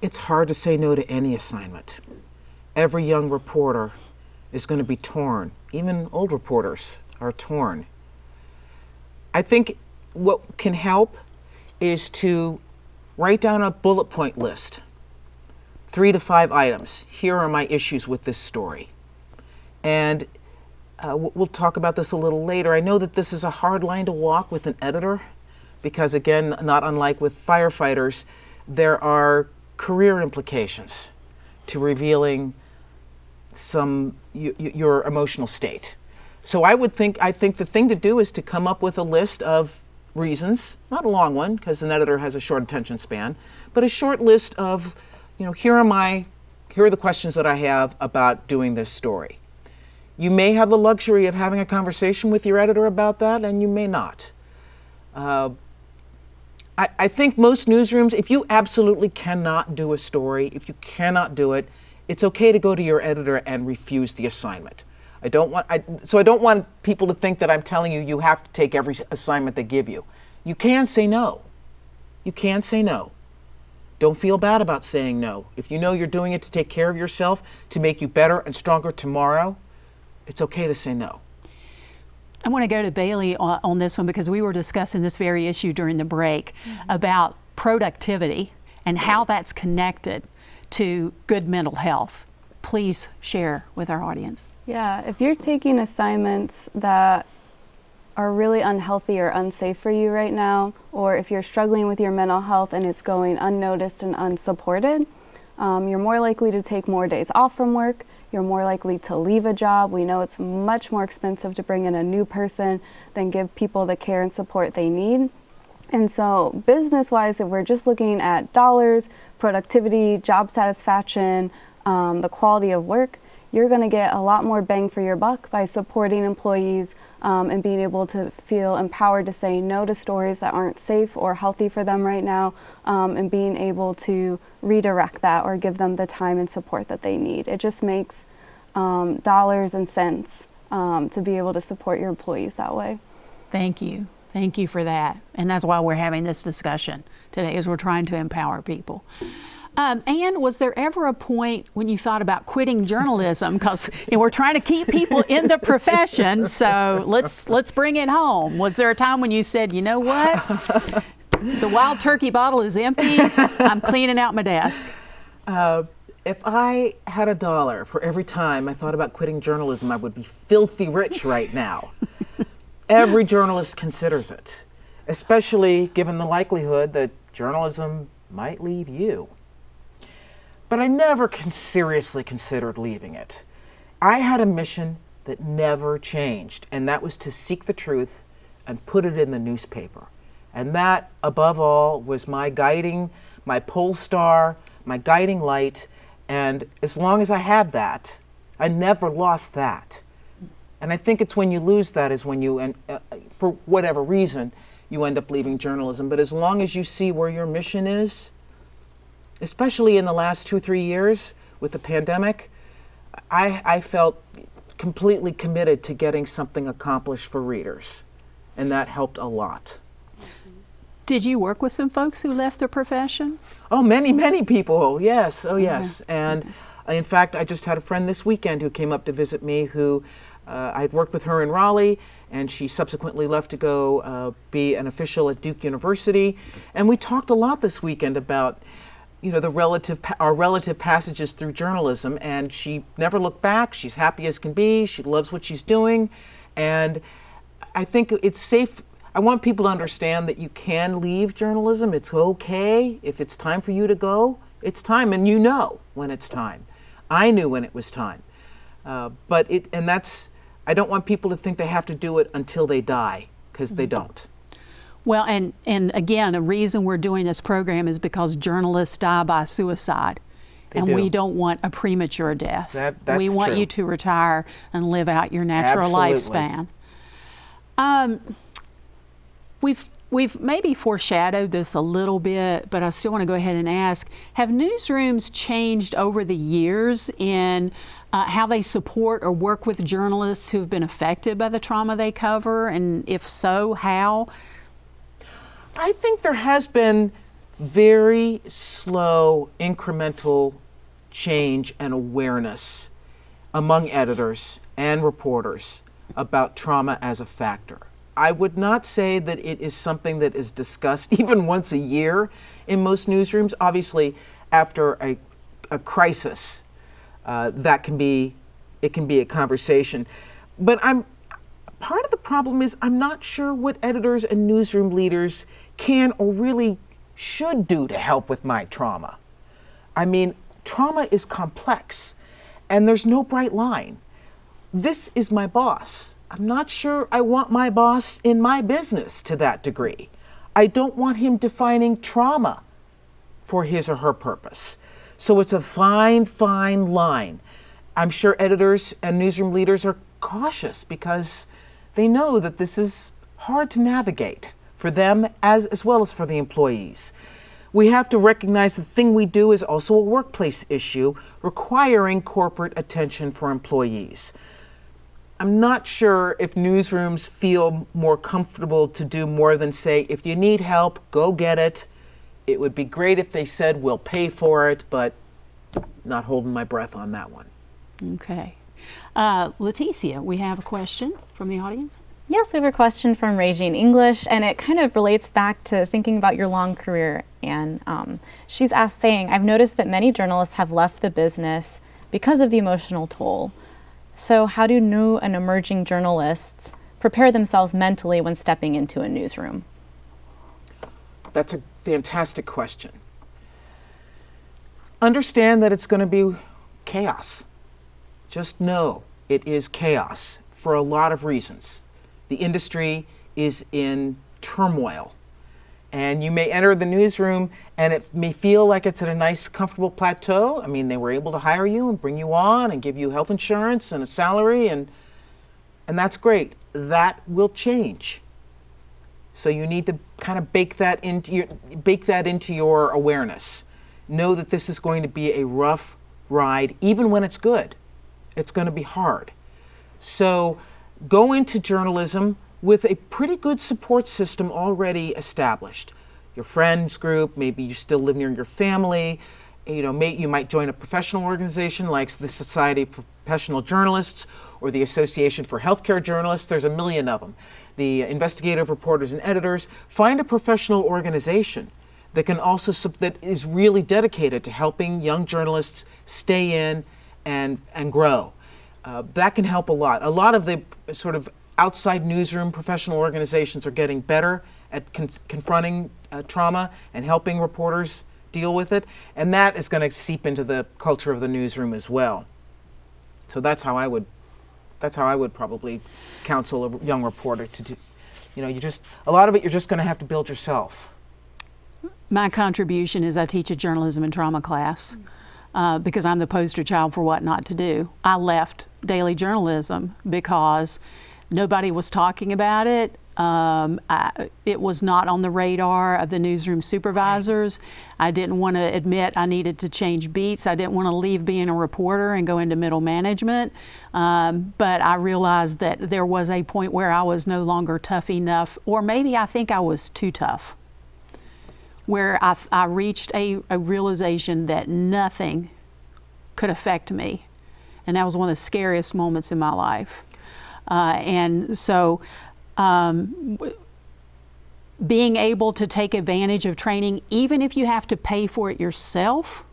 It's hard to say no to any assignment. Every young reporter is going to be torn. Even old reporters are torn. I think what can help is to write down a bullet point list, 3 to 5 items. Here are my issues with this story. And we'll talk about this a little later. I know that this is a hard line to walk with an editor because, again, not unlike with firefighters, there are career implications to revealing your emotional state. So I think the thing to do is to come up with a list of reasons, not a long one because an editor has a short attention span, but a short list of, here are the questions that I have about doing this story. You may have the luxury of having a conversation with your editor about that, and you may not. I think most newsrooms, if you absolutely cannot do a story, if you cannot do it, it's okay to go to your editor and refuse the assignment. I don't want people to think that I'm telling you you have to take every assignment they give you. You can say no. You can say no. Don't feel bad about saying no. If you know you're doing it to take care of yourself, to make you better and stronger tomorrow, it's okay to say no. I want to go to Bailey on this one because we were discussing this very issue during the break about productivity and how that's connected to good mental health. Please share with our audience. Yeah, if you're taking assignments that are really unhealthy or unsafe for you right now, or if you're struggling with your mental health and it's going unnoticed and unsupported, you're more likely to take more days off from work. You're more likely to leave a job. We know it's much more expensive to bring in a new person than give people the care and support they need. And so business-wise, if we're just looking at dollars, productivity, job satisfaction, the quality of work, you're going to get a lot more bang for your buck by supporting employees and being able to feel empowered to say no to stories that aren't safe or healthy for them right now, and being able to redirect that or give them the time and support that they need. It just makes dollars and cents to be able to support your employees that way. Thank you. Thank you for that. And that's why we're having this discussion today, is we're trying to empower people. Anne, was there ever a point when you thought about quitting journalism? Because we're trying to keep people in the profession, so let's bring it home. Was there a time when you said, you know what, the wild turkey bottle is empty, I'm cleaning out my desk? If I had $1 for every time I thought about quitting journalism, I would be filthy rich right now. Every journalist considers it, especially given the likelihood that journalism might leave you. But I never seriously considered leaving it. I had a mission that never changed, and that was to seek the truth and put it in the newspaper. And that, above all, was my pole star, my guiding light. And as long as I had that, I never lost that. And I think it's when you lose that is when you, and for whatever reason, you end up leaving journalism. But as long as you see where your mission is, especially in the last 2-3 years with the pandemic, I felt completely committed to getting something accomplished for readers. And that helped a lot. Did you work with some folks who left their profession? Oh, many people, yes. Oh, yes. And in fact, I just had a friend this weekend who came up to visit me who I'd worked with her in Raleigh, and she subsequently left to go be an official at Duke University. And we talked a lot this weekend about our relative passages through journalism, and she never looked back. She's happy as can be. She loves what she's doing. And I think it's safe. I want people to understand that you can leave journalism. It's okay. If it's time for you to go, it's time, and you know when it's time. I knew when it was time. I don't want people to think they have to do it until they die, because they don't. Well, and again, a reason we're doing this program is because journalists die by suicide. And do. we don't want a premature death. That's we want true. you to retire and live out your natural Absolutely. lifespan. We've maybe foreshadowed this a little bit, but I still want to go ahead and ask, have newsrooms changed over the years in how they support or work with journalists who have been affected by the trauma they cover? And if so, how? I think there has been very slow, incremental change and awareness among editors and reporters about trauma as a factor. I would not say that it is something that is discussed even once a year in most newsrooms. Obviously, after a crisis, it can be a conversation. But part of the problem is I'm not sure what editors and newsroom leaders can or really should do to help with my trauma. I mean, trauma is complex, and there's no bright line. This is my boss. I'm not sure I want my boss in my business to that degree. I don't want him defining trauma for his or her purpose. So it's a fine, fine line. I'm sure editors and newsroom leaders are cautious because they know that this is hard to navigate for them as well as for the employees. We have to recognize the thing we do is also a workplace issue requiring corporate attention for employees. I'm not sure if newsrooms feel more comfortable to do more than say, if you need help, go get it. It would be great if they said, we'll pay for it, but not holding my breath on that one. Okay. Leticia, we have a question from the audience. Yes, we have a question from Regine English, and it kind of relates back to thinking about your long career. And she's saying, I've noticed that many journalists have left the business because of the emotional toll. So how do new and emerging journalists prepare themselves mentally when stepping into a newsroom? That's a fantastic question. Understand that it's going to be chaos. Just know it is chaos for a lot of reasons. The industry is in turmoil, and you may enter the newsroom and it may feel like it's at a nice, comfortable plateau. I mean, they were able to hire you and bring you on and give you health insurance and a salary, and that's great. That will change. So you need to kind of bake that into your awareness. Know that this is going to be a rough ride, even when it's good. It's going to be hard. So go into journalism with a pretty good support system already established. Your friends group, maybe you still live near your family, you might join a professional organization like the Society of Professional Journalists or the Association for Healthcare Journalists. There's a million of them. The investigative reporters and editors. Find a professional organization that can also that is really dedicated to helping young journalists stay in and grow. That can help a lot. A lot of the sort of outside newsroom professional organizations are getting better at confronting trauma and helping reporters deal with it, and that is going to seep into the culture of the newsroom as well. So that's how I would probably counsel a young reporter to do. A lot of it you're just going to have to build yourself. My contribution is I teach a journalism and trauma class because I'm the poster child for what not to do. I left daily journalism because nobody was talking about it. It was not on the radar of the newsroom supervisors. I didn't want to admit I needed to change beats. I didn't want to leave being a reporter and go into middle management. But I realized that there was a point where I was no longer tough enough, or maybe I think I was too tough, where I reached a realization that nothing could affect me. And that was one of the scariest moments in my life. And so being able to take advantage of training, even if you have to pay for it yourself,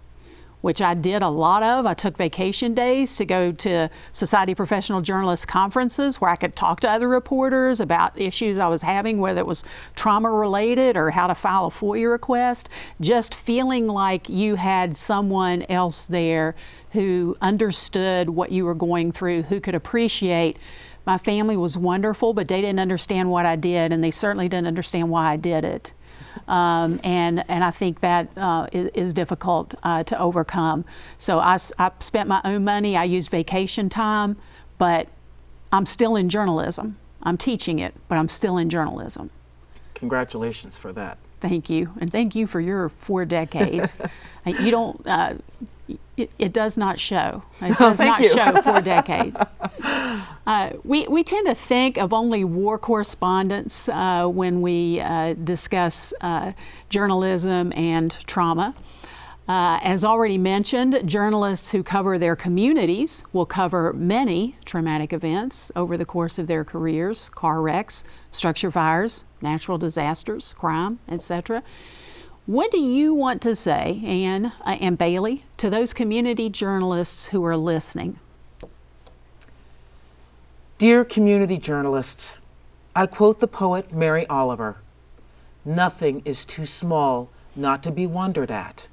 which I did a lot of. I took vacation days to go to Society of Professional Journalists conferences where I could talk to other reporters about issues I was having, whether it was trauma related or how to file a FOIA request. Just feeling like you had someone else there who understood what you were going through, who could appreciate. My family was wonderful, but they didn't understand what I did, and they certainly didn't understand why I did it. And I think that is difficult to overcome. So I spent my own money. I used vacation time, but I'm still in journalism. I'm teaching it, but I'm still in journalism. Congratulations for that. Thank you, and thank you for your 4 decades. You don't. It does not show. It does not show 4 decades. We tend to think of only war correspondents when we discuss journalism and trauma. As already mentioned, journalists who cover their communities will cover many traumatic events over the course of their careers: car wrecks, structure fires, natural disasters, crime, etc. What do you want to say, Anne and Bailey, to those community journalists who are listening? Dear community journalists, I quote the poet Mary Oliver, "Nothing is too small not to be wondered at."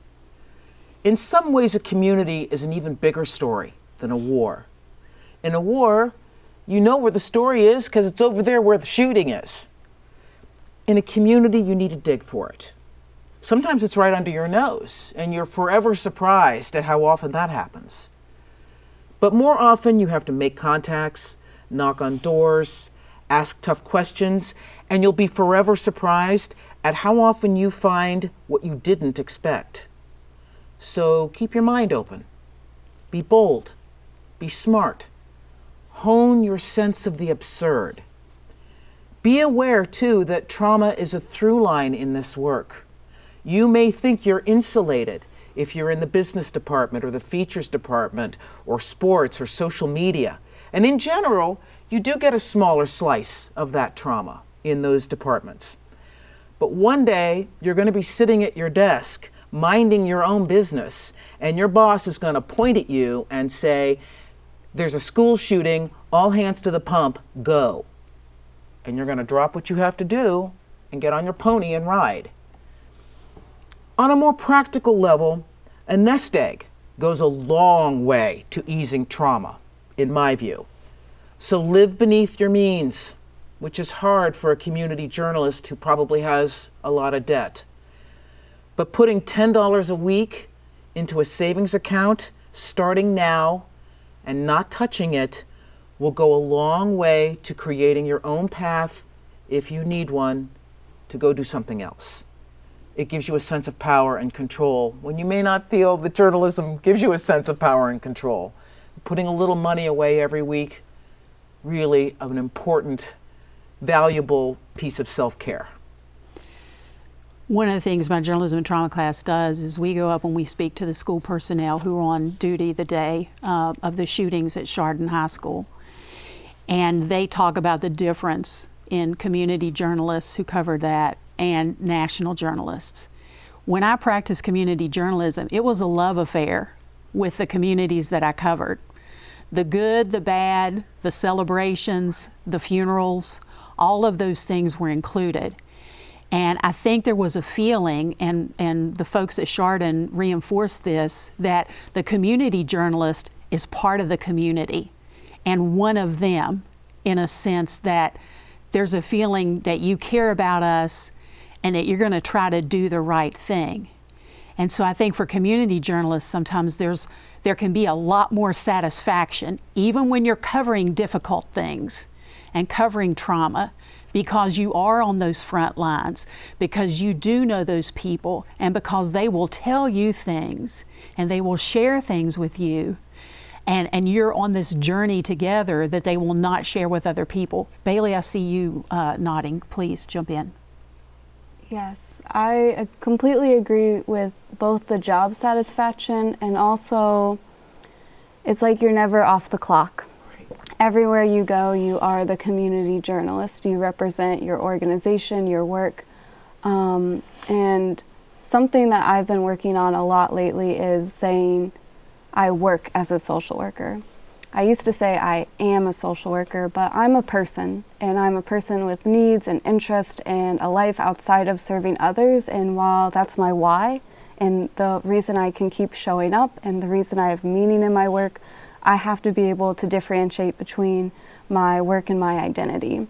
In some ways, a community is an even bigger story than a war. In a war, you know where the story is because it's over there where the shooting is. In a community, you need to dig for it. Sometimes it's right under your nose, and you're forever surprised at how often that happens. But more often, you have to make contacts, knock on doors, ask tough questions, and you'll be forever surprised at how often you find what you didn't expect. So keep your mind open. Be bold. Be smart. Hone your sense of the absurd. Be aware, too, that trauma is a through line in this work. You may think you're insulated if you're in the business department or the features department or sports or social media. And in general, you do get a smaller slice of that trauma in those departments. But one day, you're going to be sitting at your desk, minding your own business, and your boss is going to point at you and say, "There's a school shooting, all hands to the pump, go." And you're going to drop what you have to do and get on your pony and ride. On a more practical level, a nest egg goes a long way to easing trauma, in my view. So live beneath your means, which is hard for a community journalist who probably has a lot of debt. But putting $10 a week into a savings account, starting now, and not touching it, will go a long way to creating your own path, if you need one, to go do something else. It gives you a sense of power and control when you may not feel that journalism gives you a sense of power and control. Putting a little money away every week, really an important, valuable piece of self-care. One of the things my journalism and trauma class does is we go up and we speak to the school personnel who were on duty the day of the shootings at Chardon High School. And they talk about the difference in community journalists who cover that and national journalists. When I practiced community journalism, it was a love affair with the communities that I covered. The good, the bad, the celebrations, the funerals, all of those things were included. And I think there was a feeling, and the folks at Chardon reinforced this, that the community journalist is part of the community and one of them, in a sense that there's a feeling that you care about us and that you're going to try to do the right thing. And so I think for community journalists, sometimes there can be a lot more satisfaction, even when you're covering difficult things and covering trauma, because you are on those front lines, because you do know those people, and because they will tell you things and they will share things with you, and you're on this journey together that they will not share with other people. Bailey, I see you nodding. Please jump in. Yes, I completely agree with both the job satisfaction and also it's like you're never off the clock. Everywhere you go, you are the community journalist. You represent your organization, your work. And something that I've been working on a lot lately is saying I work as a social worker. I used to say I am a social worker, but I'm a person, and I'm a person with needs and interests and a life outside of serving others. And while that's my why and the reason I can keep showing up and the reason I have meaning in my work, I have to be able to differentiate between my work and my identity.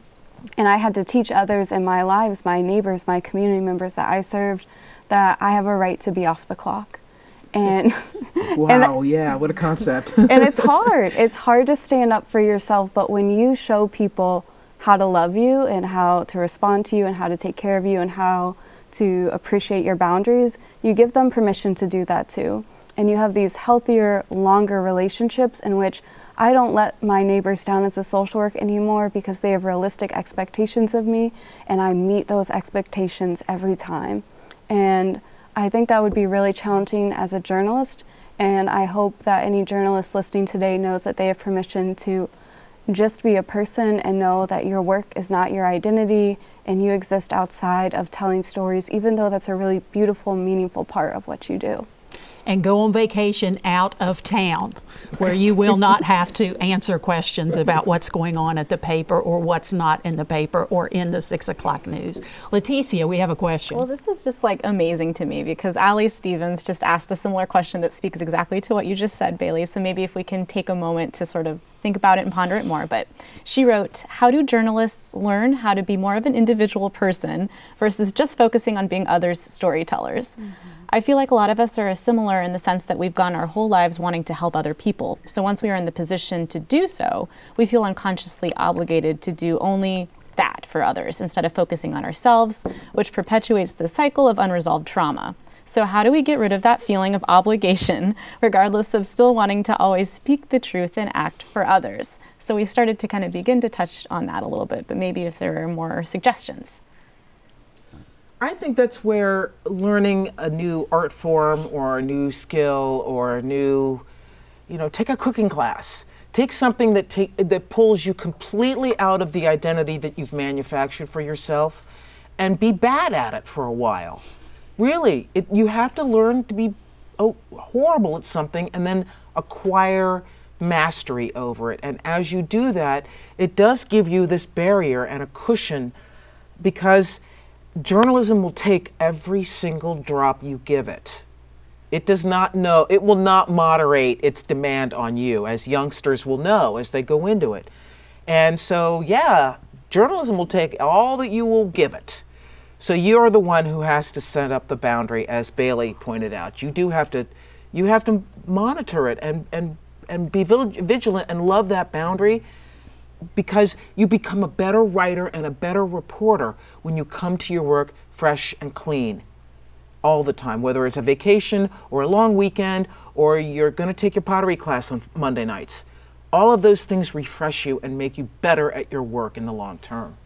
And I had to teach others in my lives, my neighbors, my community members that I served, that I have a right to be off the clock. And Wow, yeah, what a concept. and it's hard. It's hard to stand up for yourself, but when you show people how to love you and how to respond to you and how to take care of you and how to appreciate your boundaries, you give them permission to do that too. And you have these healthier, longer relationships in which I don't let my neighbors down as a social worker anymore because they have realistic expectations of me, and I meet those expectations every time. And I think that would be really challenging as a journalist, and I hope that any journalist listening today knows that they have permission to just be a person and know that your work is not your identity and you exist outside of telling stories, even though that's a really beautiful, meaningful part of what you do. And go on vacation out of town where you will not have to answer questions about what's going on at the paper or what's not in the paper or in the 6 o'clock news. Leticia, we have a question. Well, this is just like amazing to me because Allie Stevens just asked a similar question that speaks exactly to what you just said, Bailey. So maybe if we can take a moment to sort of think about it and ponder it more. But she wrote, how do journalists learn how to be more of an individual person versus just focusing on being others' storytellers? Mm-hmm. I feel like a lot of us are similar in the sense that we've gone our whole lives wanting to help other people. So once we are in the position to do so, we feel unconsciously obligated to do only that for others instead of focusing on ourselves, which perpetuates the cycle of unresolved trauma. So how do we get rid of that feeling of obligation, regardless of still wanting to always speak the truth and act for others? So we started to kind of begin to touch on that a little bit, but maybe if there are more suggestions. I think that's where learning a new art form or a new skill or a new, take a cooking class. Take something that pulls you completely out of the identity that you've manufactured for yourself and be bad at it for a while. Really, you have to learn to be horrible at something and then acquire mastery over it. And as you do that, it does give you this barrier and a cushion because journalism will take every single drop you give it. It will not moderate its demand on you, as youngsters will know as they go into it. And so, journalism will take all that you will give it. So you're the one who has to set up the boundary, as Bailey pointed out. You have to monitor it and be vigilant and love that boundary, because you become a better writer and a better reporter when you come to your work fresh and clean all the time, whether it's a vacation or a long weekend or you're going to take your pottery class on Monday nights. All of those things refresh you and make you better at your work in the long term.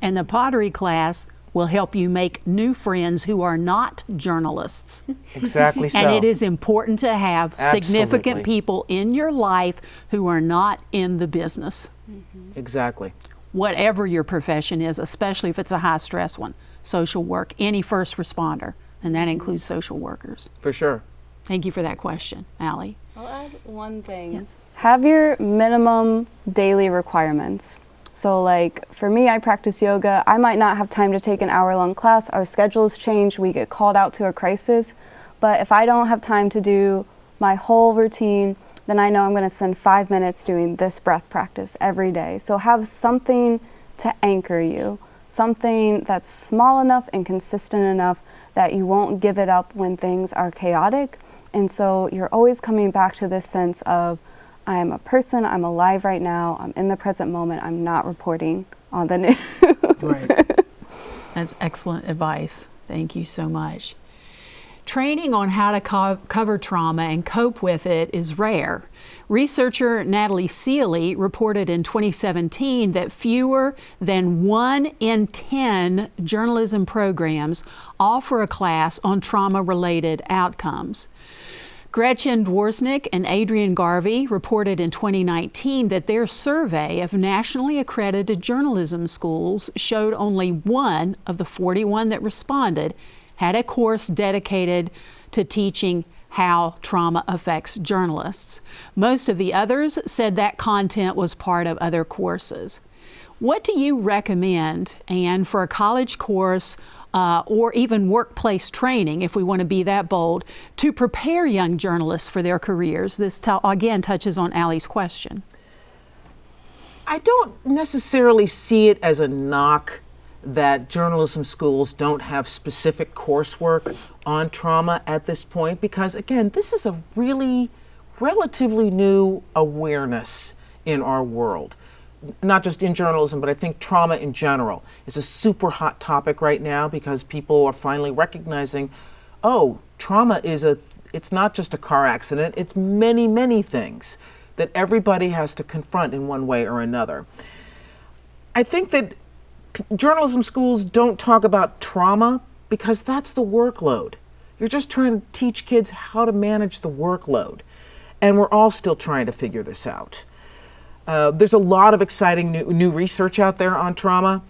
And the pottery class will help you make new friends who are not journalists. Exactly so. And it is important to have significant Absolutely. people in your life who are not in the business. Mm-hmm. Exactly. Whatever your profession is, especially if it's a high stress one, social work, any first responder, and that includes social workers. For sure. Thank you for that question, Allie. I'll add one thing. Yes. Have your minimum daily requirements. So like for me, I practice yoga. I might not have time to take an hour-long class. Our schedules change. We get called out to a crisis. But if I don't have time to do my whole routine, then I know I'm going to spend 5 minutes doing this breath practice every day. So have something to anchor you, something that's small enough and consistent enough that you won't give it up when things are chaotic. And so you're always coming back to this sense of, I am a person, I'm alive right now, I'm in the present moment, I'm not reporting on the news. Right. That's excellent advice. Thank you so much. Training on how to cover trauma and cope with it is rare. Researcher Natalie Seeley reported in 2017 that fewer than 1 in 10 journalism programs offer a class on trauma-related outcomes. Gretchen Dworsnik and Adrian Garvey reported in 2019 that their survey of nationally accredited journalism schools showed only 1 of the 41 that responded had a course dedicated to teaching how trauma affects journalists. Most of the others said that content was part of other courses. What do you recommend, Anne, for a college course or even workplace training, if we want to be that bold, to prepare young journalists for their careers? This again touches on Allie's question. I don't necessarily see it as a knock that journalism schools don't have specific coursework on trauma at this point, because again, this is a really relatively new awareness in our world. Not just in journalism, but I think trauma in general is a super hot topic right now because people are finally recognizing, oh, trauma it's not just a car accident, it's many, many things that everybody has to confront in one way or another. I think that journalism schools don't talk about trauma because that's the workload. You're just trying to teach kids how to manage the workload. And we're all still trying to figure this out. There's a lot of exciting new research out there on trauma,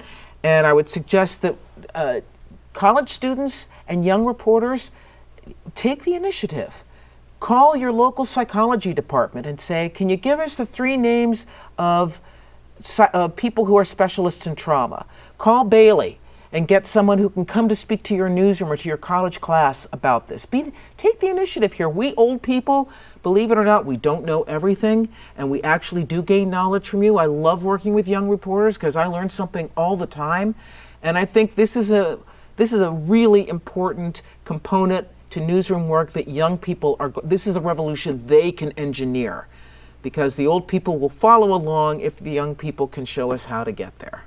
and I would suggest that college students and young reporters take the initiative. Call your local psychology department and say, can you give us the 3 names of people who are specialists in trauma? Call Bailey and get someone who can come to speak to your newsroom or to your college class about this. Take the initiative here. We old people, believe it or not, we don't know everything, and we actually do gain knowledge from you. I love working with young reporters because I learn something all the time, and I think this is a really important component to newsroom work that young people this is a revolution they can engineer, because the old people will follow along if the young people can show us how to get there.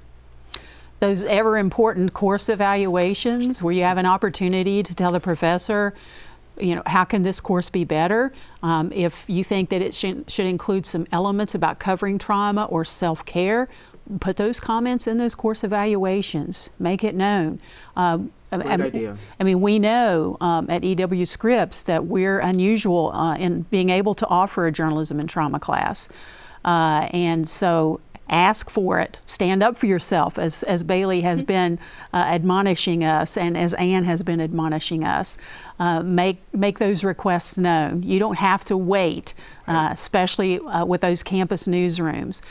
Those ever important course evaluations where you have an opportunity to tell the professor, how can this course be better? If you think that it should include some elements about covering trauma or self-care, put those comments in those course evaluations. Make it known. Great idea. I mean, we know at EW Scripps that we're unusual in being able to offer a journalism and trauma class. And so ask for it. Stand up for yourself, as Bailey has been admonishing us, and as Anne has been admonishing us. Make those requests known. You don't have to wait, especially with those campus newsrooms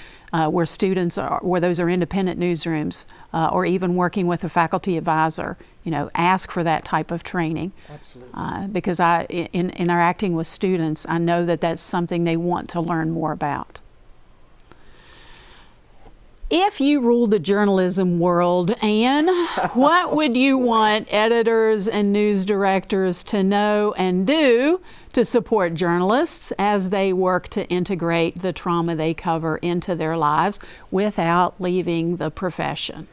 where students are, where those are independent newsrooms, or even working with a faculty advisor. Ask for that type of training. Absolutely. Because in interacting with students, I know that that's something they want to learn more about. If you ruled the journalism world, Anne, what would you want editors and news directors to know and do to support journalists as they work to integrate the trauma they cover into their lives without leaving the profession?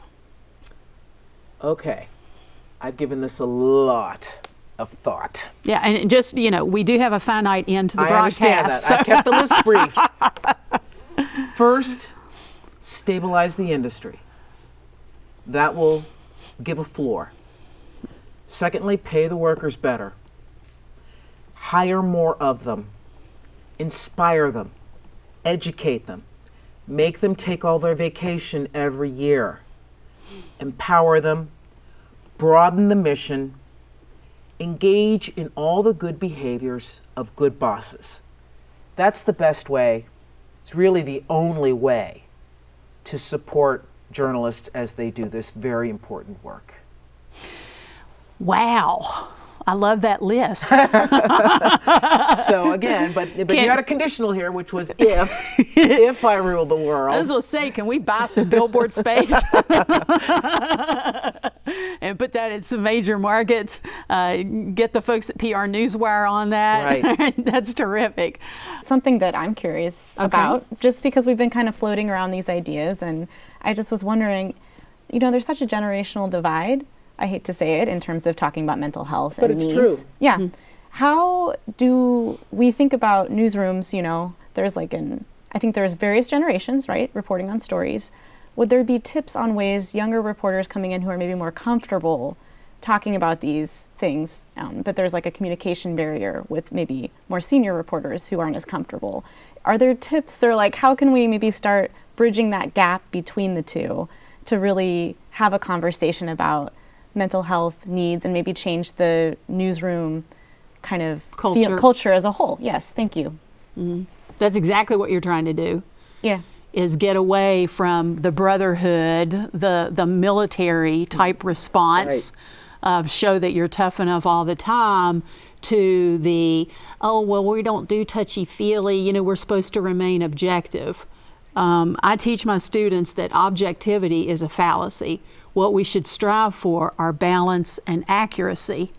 Okay. I've given this a lot of thought. Yeah, and just, we do have a finite end to the broadcast. I understand that. I kept the list brief. First, stabilize the industry. That will give a floor. Secondly, pay the workers better. Hire more of them. Inspire them. Educate them. Make them take all their vacation every year. Empower them. Broaden the mission. Engage in all the good behaviors of good bosses. That's the best way. It's really the only way to support journalists as they do this very important work. Wow. I love that list. So again, but you had a conditional here, which was if I rule the world. I was going to say, can we buy some billboard space and put that in some major markets? Get the folks at PR Newswire on that. Right. That's terrific. Something that I'm curious about, just because we've been kind of floating around these ideas, and I just was wondering, there's such a generational divide. I hate to say it in terms of talking about mental health and needs. But it's true. Yeah. Mm-hmm. How do we think about newsrooms? There's I think there's various generations, right, reporting on stories. Would there be tips on ways younger reporters coming in who are maybe more comfortable talking about these things, but there's a communication barrier with maybe more senior reporters who aren't as comfortable? Are there tips, or how can we maybe start bridging that gap between the two to really have a conversation about mental health needs and maybe change the newsroom kind of Culture. as a whole. Yes, thank you. That's exactly what you're trying to do. Yeah. Is get away from the brotherhood, the military type response of show that you're tough enough all the time, to the, oh, well, we don't do touchy-feely, you know, we're supposed to remain objective. I teach my students that objectivity is a fallacy. What we should strive for are balance and accuracy,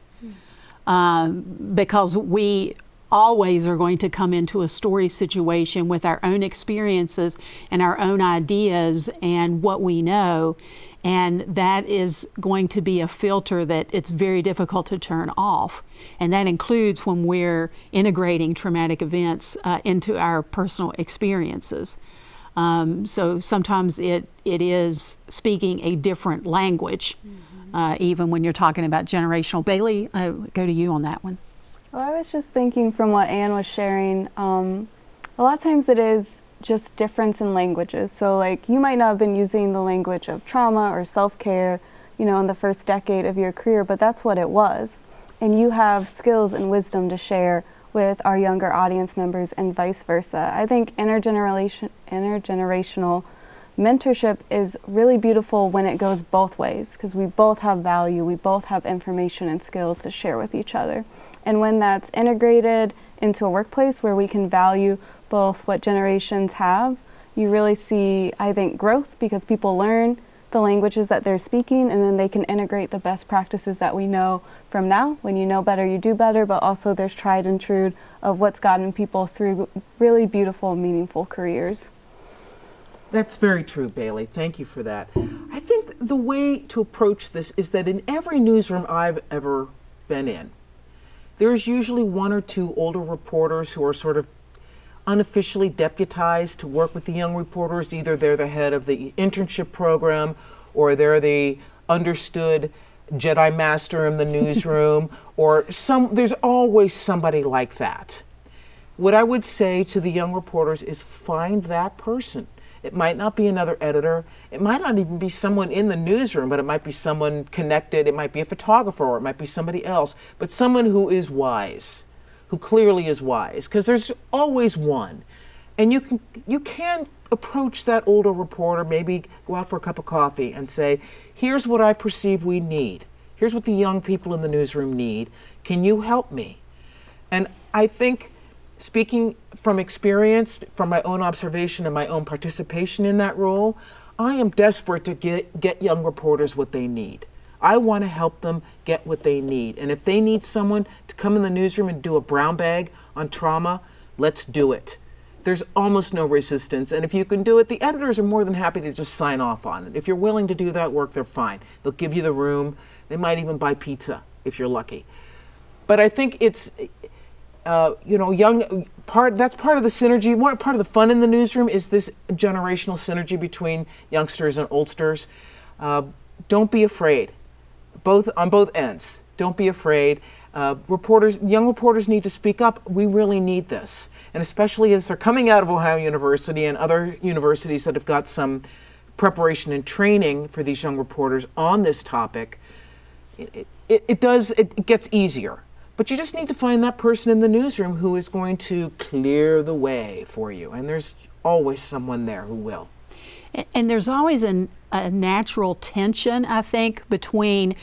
because we always are going to come into a story situation with our own experiences and our own ideas and what we know, and that is going to be a filter that it's very difficult to turn off, and that includes when we're integrating traumatic events into our personal experiences. So sometimes it is speaking a different language, even when you're talking about generational. Bailey, go to you on that one. Well, I was just thinking from what Anne was sharing, a lot of times it is just difference in languages. So like you might not have been using the language of trauma or self-care, you know, in the first decade of your career, but that's what it was. And you have skills and wisdom to share with our younger audience members and vice versa. I think intergenerational mentorship is really beautiful when it goes both ways, because we both have value, we both have information and skills to share with each other. And when that's integrated into a workplace where we can value both what generations have, you really see, I think, growth, because people learn the languages that they're speaking, and then they can integrate the best practices that we know from now. When you know better, you do better, but also there's tried and true of what's gotten people through really beautiful, meaningful careers. That's very true, Bailey. Thank you for that. I think the way to approach this is that in every newsroom I've ever been in, there's usually one or two older reporters who are sort of unofficially deputized to work with the young reporters. Either they're the head of the internship program, or they're the understood Jedi Master in the newsroom, or there's always somebody like that. What I would say to the young reporters is find that person. It might not be another editor. It might not even be someone in the newsroom, but it might be someone connected. It might be a photographer, or it might be somebody else, but someone who is wise, who clearly is wise, because there's always one. And you can approach that older reporter, maybe go out for a cup of coffee and say, here's what I perceive we need. Here's what the young people in the newsroom need. Can you help me? And I think, speaking from experience, from my own observation and my own participation in that role, I am desperate to get young reporters what they need. I want to help them get what they need. And if they need someone to come in the newsroom and do a brown bag on trauma, let's do it. There's almost no resistance. And if you can do it, the editors are more than happy to just sign off on it. If you're willing to do that work, they're fine. They'll give you the room. They might even buy pizza if you're lucky. But I think it's, that's part of the synergy. One part of the fun in the newsroom is this generational synergy between youngsters and oldsters. Don't be afraid. On both ends. Don't be afraid. Young reporters need to speak up. We really need this. And especially as they're coming out of Ohio University and other universities that have got some preparation and training for these young reporters on this topic, it gets easier. But you just need to find that person in the newsroom who is going to clear the way for you. And there's always someone there who will. And there's always a natural tension, I think, between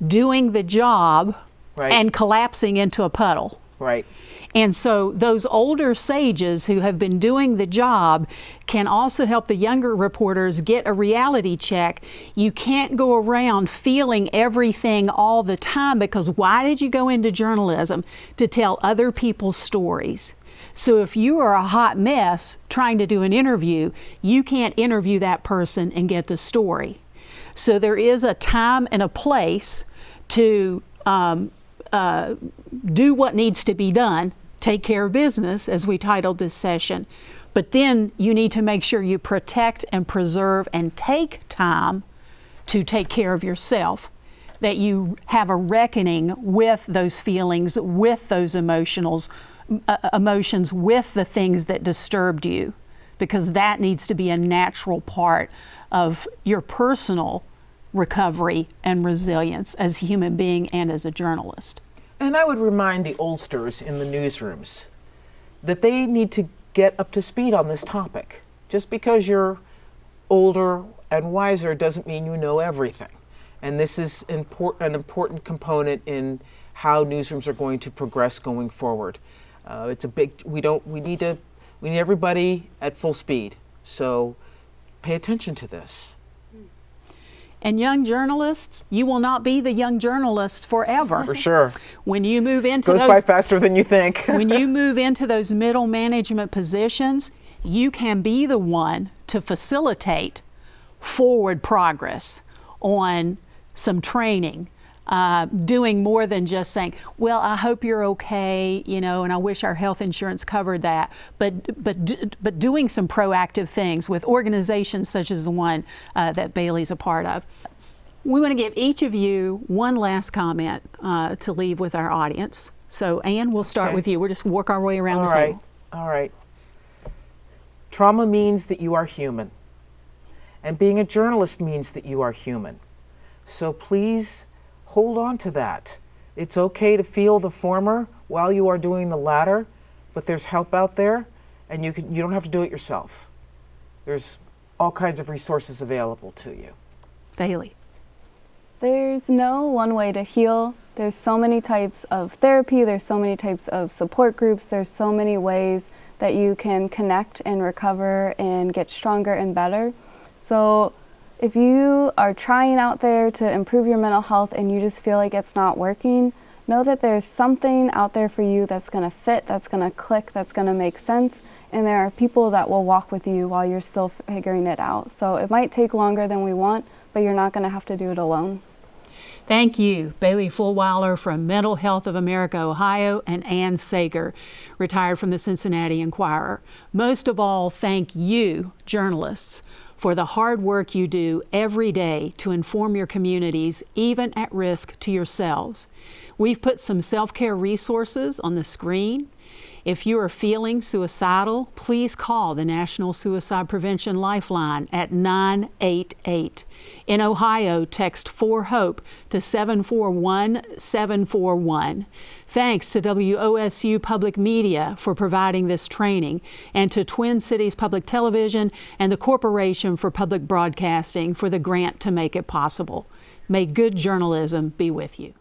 doing the job and collapsing into a puddle. Right. And so those older sages who have been doing the job can also help the younger reporters get a reality check. You can't go around feeling everything all the time, because why did you go into journalism? To tell other people's stories. So if you are a hot mess trying to do an interview, you can't interview that person and get the story. So there is a time and a place to do what needs to be done, take care of business, as we titled this session. But then you need to make sure you protect and preserve and take time to take care of yourself, that you have a reckoning with those feelings, with those emotions, with the things that disturbed you, because that needs to be a natural part of your personal recovery and resilience as a human being and as a journalist. And I would remind the oldsters in the newsrooms that they need to get up to speed on this topic. Just because you're older and wiser doesn't mean you know everything. And this is an important component in how newsrooms are going to progress going forward. It's a big, we need everybody at full speed. So pay attention to this. And young journalists, you will not be the young journalist forever. For sure. When you move into Goes by faster than you think. when you move into those middle management positions, you can be the one to facilitate forward progress on some training, doing more than just saying, well, I hope you're okay, and I wish our health insurance covered that, but doing some proactive things with organizations such as the one that Bailey's a part of. We want to give each of you one last comment to leave with our audience. So Ann, we'll start with you. We'll just work our way around the table. All right. Trauma means that you are human. And being a journalist means that you are human. So please hold on to that. It's okay to feel the former while you are doing the latter, but there's help out there, and you don't have to do it yourself. There's all kinds of resources available to you. Bailey. There's no one way to heal. There's so many types of therapy, there's so many types of support groups, there's so many ways that you can connect and recover and get stronger and better. So if you are trying out there to improve your mental health and you just feel like it's not working, know that there's something out there for you that's going to fit, that's going to click, that's going to make sense, and there are people that will walk with you while you're still figuring it out. So it might take longer than we want, but you're not going to have to do it alone. Thank you, Bailey Fulweiler from Mental Health of America, Ohio, and Ann Sager, retired from the Cincinnati Enquirer. Most of all, thank you, journalists, for the hard work you do every day to inform your communities, even at risk to yourselves. We've put some self-care resources on the screen. If you are feeling suicidal, please call the National Suicide Prevention Lifeline at 988. In Ohio, text 4HOPE to 741-741. Thanks to WOSU Public Media for providing this training, and to Twin Cities Public Television and the Corporation for Public Broadcasting for the grant to make it possible. May good journalism be with you.